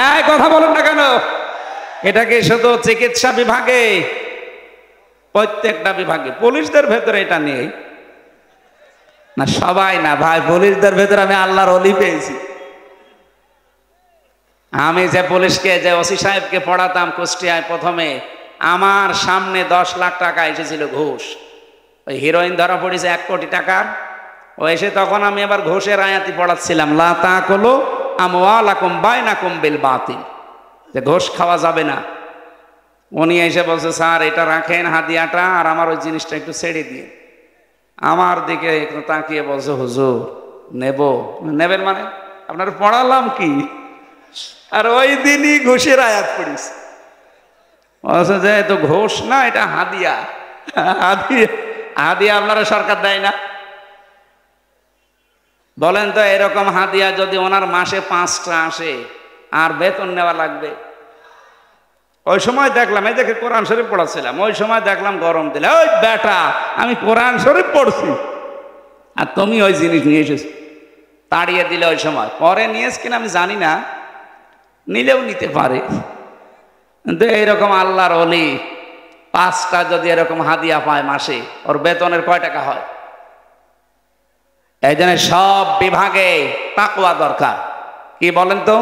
এই কথা বলেন না কেন? এটা কি শুধু চিকিৎসা বিভাগে? প্রত্যেকটা বিভাগে। পুলিশদের ভেতরে এটা নেই না, সবাই না ভাই, পুলিশদের ভেতরে আমি আল্লাহর ওলি পেয়েছি। আমি যে পুলিশকে, যে ওসি সাহেবকে পড়াতাম কুষ্টিয়ায়, প্রথমে আমার সামনে 10 লাখ টাকা এসেছিল ঘুষ। ওই হিরোইন ধরা পড়েছে 1 কোটি টাকার, ও এসে তখন আমি আবার ঘুষের আয়াতি পড়াচ্ছিলাম, লা তাকুলু আমওয়ালাকুম বাইনাকুম বিল বাতিল, যে ঘুষ খাওয়া যাবে না। উনি এসে বলছে, স্যার এটা রাখেন হাদিয়াটা, আর আমার ওই জিনিসটা একটু ছেড়ে দিয়ে। আমার দিকে একটু তাকিয়ে বলছে, হুজুর নেবেন মানে? আপনার পড়ালাম কি? আর ওই দিনই ঘুষের আয়াত পড়িস। বলছে যে তো ঘুষ না, এটা হাদিয়া। হাদিয়া আপনারা সরকার দেয় না? বলেন তো, এরকম হাদিয়া যদি ওনার মাসে 5টা আসে, আর বেতন নেওয়া লাগবে? ওই সময় দেখলাম, এই দেখে কোরআন শরীফ পড়াচ্ছিলাম, ওই সময় দেখলাম গরম দিলে, ওই বেটা আমি কোরআন শরীফ পড়ছি আর তুমি ওই জিনিস নিয়ে এসেছো, তাড়িয়ে দিলে ওই সময়। পরে নিয়েছ কিনা আমি জানি না, নিলেও নিতে পারে। কিন্তু এইরকম আল্লাহর ওলি 5টা যদি এরকম হাদিয়া পায় মাসে, ওর বেতনের কয় টাকা হয়? এই জন্য সব বিভাগে তাকওয়া দরকার। কি বলেন তো?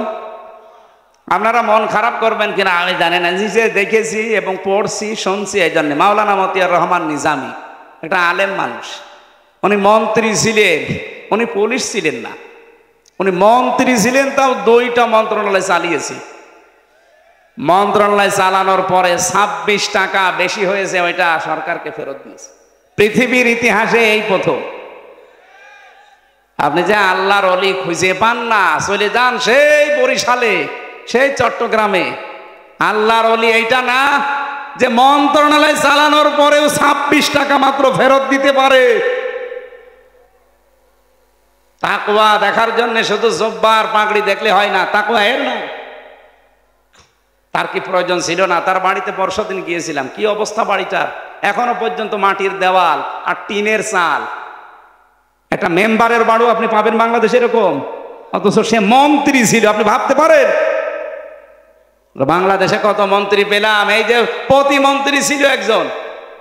আপনারা মন খারাপ করবেন কিনা আমি জানি না, নিজে দেখেছি এবং পড়ছি শুনছি। এই জন্য মাওলানা মতিয়ার রহমান নিজামী একটা আলেম মানুষ, উনি মন্ত্রী ছিলেন, উনি পুলিশ ছিলেন না, উনি মন্ত্রী ছিলেন, তাও 2টা মন্ত্রণালয় চালিয়েছে। মন্ত্রণালয় চালানোর পরে 26 টাকা বেশি হয়েছে, ওইটা সরকারকে ফেরত দিয়েছে। পৃথিবীর ইতিহাসে এই প্রথম। আপনি যে আল্লাহর ওলি খুঁজে পান না, চলে যান সেই বরিশালে, সেই চট্টগ্রামে। আল্লাহর ওলি এইটা না যে মন্ত্রণালয় চালানোর পরেও 26 টাকা মাত্র ফেরত দিতে পারে। তাকওয়া দেখার জন্য শুধু জব্বার পাগড়ি দেখলে হয় না, তাকওয়া এর না। তার কি প্রয়োজন ছিল না? তার বাড়িতে পরশুদিন গিয়েছিলাম, কি অবস্থা বাড়িটার, এখনো পর্যন্ত মাটির দেওয়াল আর টিনের চাল। একটা মেম্বারের বাড়ি আপনি পাবেন বাংলাদেশে এরকম, অথচ সে মন্ত্রী ছিল। আপনি ভাবতে পারেন বাংলাদেশে কত মন্ত্রী পেলাম, এই যে প্রতিমন্ত্রী ছিল একজন,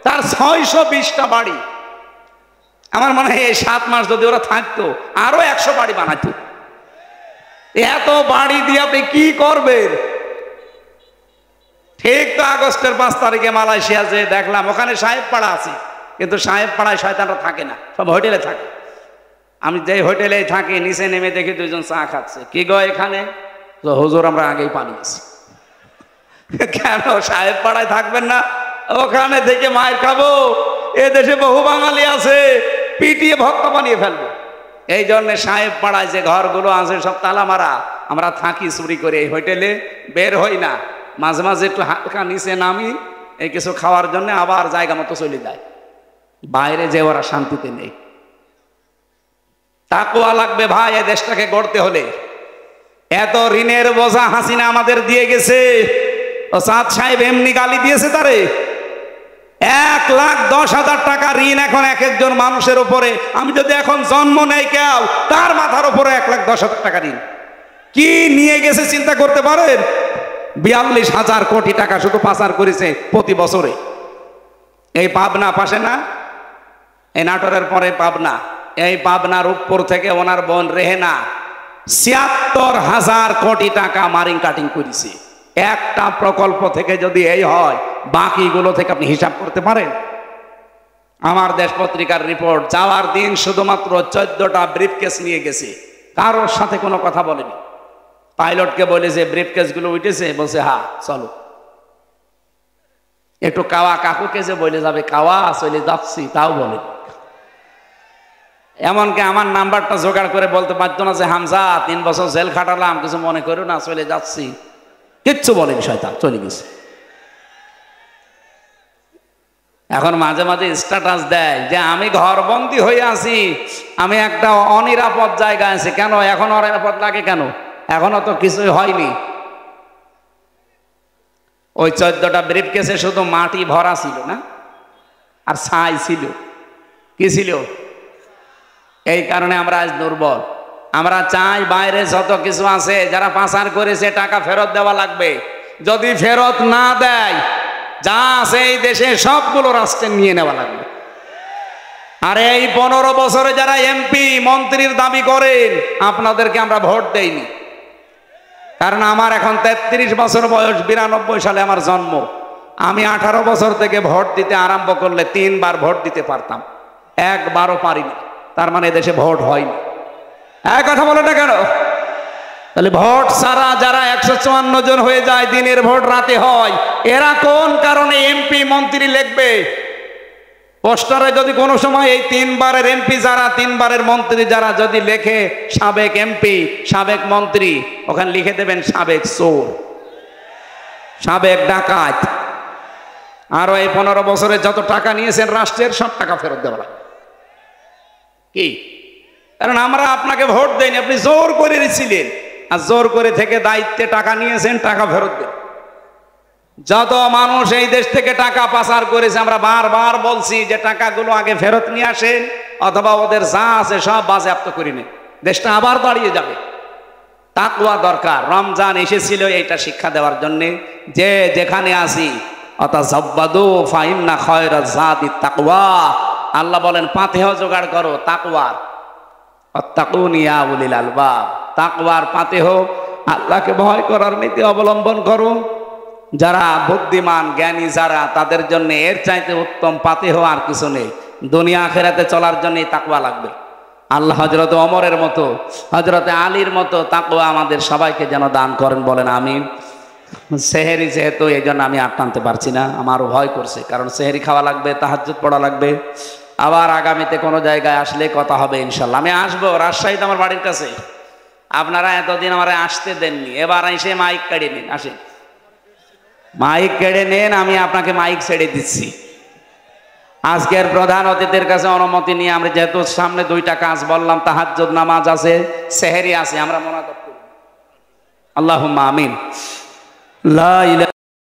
তার 620টা বাড়ি। আমার মনে হয় এই 7 মাস যদি ওরা থাকতো আরো 100 বাড়ি বানাতো। এত বাড়ি দিয়ে আপনি কি করবেন? ঠিক তো আগস্টের 5 তারিখে মালয়েশিয়া যে দেখলাম, ওখানে সাহেব পাড়া আছে, কিন্তু সাহেব পাড়ায় শয়তানরা থাকে না, সব হোটেলে থাকে। আমি যে হোটেলে থাকি, নিচে নেমে দেখি 2 জন চা খাচ্ছে। কি গো এখানে? তো হুজুর আমরা আগেই পালিয়েছি। কেন সাহেব পাড়ায় থাকবেন না? ওখানে থেকে মায়ের খাবো, এ দেশে বহু বাঙালি আছে, পিটিয়ে ভক্ত বানিয়ে ফেলবো। এই জন্য সাহেব পাড়ায় যে ঘরগুলো আছে সব তালা মারা, আমরা থাকি চুরি করে এই হোটেলে, বের হই না। মাঝে মাঝে একটু হালকা নিচে নামি এই কিছু খাওয়ার জন্য, আবার জায়গা মতো চলে যায়। বাইরে যে ওরা শান্তিতে নেই। তাকওয়া লাগবে ভাই এই দেশটাকে গড়তে হলে। এত ঋণের বোঝা হাসিনা আমাদের দিয়ে গেছে। ও সাদ সাহেব এমনি গালি দিয়েছে তারে। 1,10,000 টাকা ঋণ এখন এক একজন মানুষের উপরে। আমি যদি এখন জন্ম নেই কেউ, তার মাথার উপরে 1,10,000 টাকা ঋণ। কি নিয়ে গেছে চিন্তা করতে পারেন? 42,000 কোটি টাকা শুধু পাচার করেছে প্রতি বছরে। এই পাবনা পাশে না, এই নাটোরের পরে পাবনা, এই পাবনার উপর থেকে ওনার বোন রেহেনা 76,000 কোটি টাকা মারিং কাটিং করেছে। একটা প্রকল্প থেকে যদি এই হয়, বাকিগুলো থেকে আপনি হিসাব করতে পারেন? আমার দেশ পত্রিকার রিপোর্ট, যাওয়ার দিন শুধুমাত্র 14টা ব্রিফকেস নিয়ে গেছে, কারোর সাথে কোনো কথা বলেনি। পাইলটকে বলেছে ব্রিফকেসগুলো উঠেছে, বলছে হ্যাঁ চলো। একটু কাওয়া কাকুকে যে বলে যাবে কাওয়া চলে যাচ্ছি, তাও বলে। এমনকি আমার নাম্বারটা জোগাড় করে বলতে পারতো না যে হামজা 3 বছর জেল খাটালাম, কিছু মনে করো না, চলে যাচ্ছি। কিচ্ছু বলেনি, শয়তান চলে গেছে। এখন মাঝে মাঝে স্ট্যাটাস দেয় যে আমি ঘরবন্দি হয়ে আছি, আমি একটা অনিরাপদ জায়গায় আছি। কেন এখন অনিরাপদ লাগে কেন? এখনো তো কিছুই হয়নি। ওই 14টা ব্রিফকেসে শুধু মাটি ভরা ছিল না, আর ছাই ছিল। কি ছিল? এই কারণে আমরা আজ দুর্বল। আমরা চাই বাইরে যত কিছু আছে, যারা পাচার করেছে টাকা ফেরত দেওয়া লাগবে। যদি ফেরত না দেয়, যা আছে এই দেশে সবগুলো রাষ্ট্রের নিয়ে নেওয়া লাগবে। আর এই 15 বছরে যারা এমপি মন্ত্রীর দাবি করেন, আপনাদেরকে আমরা ভোট দেইনি। কারণ আমার এখন 33 বছর বয়স, 92 সালে আমার জন্ম। আমি 18 বছর থেকে ভোট দিতে আরম্ভ করলে 3 বার ভোট দিতে পারতাম, একবারও পারিনি। তার মানে দেশে ভোট হয়নি। এক কথা বলে না কেন? তাহলে ভোট ছাড়া যারা 154 জন হয়ে যায়, দিনের ভোট রাতে হয়, এরা কোন কারণে এমপি মন্ত্রী লিখবে? পোস্টারে যদি কোনো সময় এই 3 বারের এমপি যারা, 3 বারের মন্ত্রী যারা যদি লেখে সাবেক এমপি, সাবেক মন্ত্রী, ওখানে লিখে দেবেন সাবেক চোর, সাবেক ডাকাত। আরো এই 15 বছরে যত টাকা নিয়েছেন রাষ্ট্রের, সব টাকা ফেরত দেওয়া লাগবে। কি? কারণ আমরা আপনাকে ভোট দেয়নি, আপনি জোর করে দিয়েছিলেন, আর জোর করে থেকে দায়িত্বে টাকা নিয়েছেন, টাকা ফেরত দেন। যত মানুষ এই দেশ থেকে টাকা পাচার করেছে, আমরা বারবার বলছি যে টাকাগুলো আগে ফেরত নিয়ে আসেন, অথবা ওদের যা আছে সব বাজেয়াপ্ত করে নেন, দেশটা আবার দাঁড়িয়ে যাবে। তাকওয়া দরকার। রমজান এসেছিল এইটা শিক্ষা দেওয়ার জন্যে যে যেখানে আসি অতাযাব্বাদু ফাইন্না খায়রাজ যাদিত তাকওয়া। আল্লাহ বলেন পাথেহ জোগাড় করো তাকওয়ার। আত্তাকুনি ইয়া উলিল আলবাব। তাকওয়ার পাথেহ, আল্লাহকে ভয় করার নীতি অবলম্বন করো। যারা বুদ্ধিমান জ্ঞানী যারা, তাদের জন্য এর চাইতে উত্তম পাথেহ আর কিছু নেই। দুনিয়া আখিরাতে চলার জন্যই তাকওয়া লাগবে। আল্লাহ হযরত ওমরের মতো, হযরতে আলীর মতো তাকওয়া আমাদের সবাইকে যেন দান করেন, বলেন আমিন। সেহেরি যেহেতু, এই জন্য আমি আর টানতে পারছি না, আমারও ভয় করছে, কারণ সেহেরি খাওয়া লাগবে, তাহাজ্জুদ পড়া লাগবে। আবার আগামীতে কোনো জায়গায় আসলে কথা হবে ইনশাল্লাহ। আমি আসবো, রাজশাহীতে আমার বাড়ির কাছে। আপনারা এতদিন আমার আসতে দেননি, এবার এসে মাইক কেড়ে নিন। আসেন, মাইক কেড়ে নেন, আমি আপনাকে মাইক ছেড়ে দিচ্ছি। আজকের প্রধান অতিথির কাছে অনুমতি নিয়ে আমরা যেহেতু সামনে দুইটা কাজ বললাম, তাহাজ্জুদ নামাজ আছে, সেহরি আছে, আমরা মোনাজাত করি। আল্লাহুম্মা আমিন। লা ইলাহা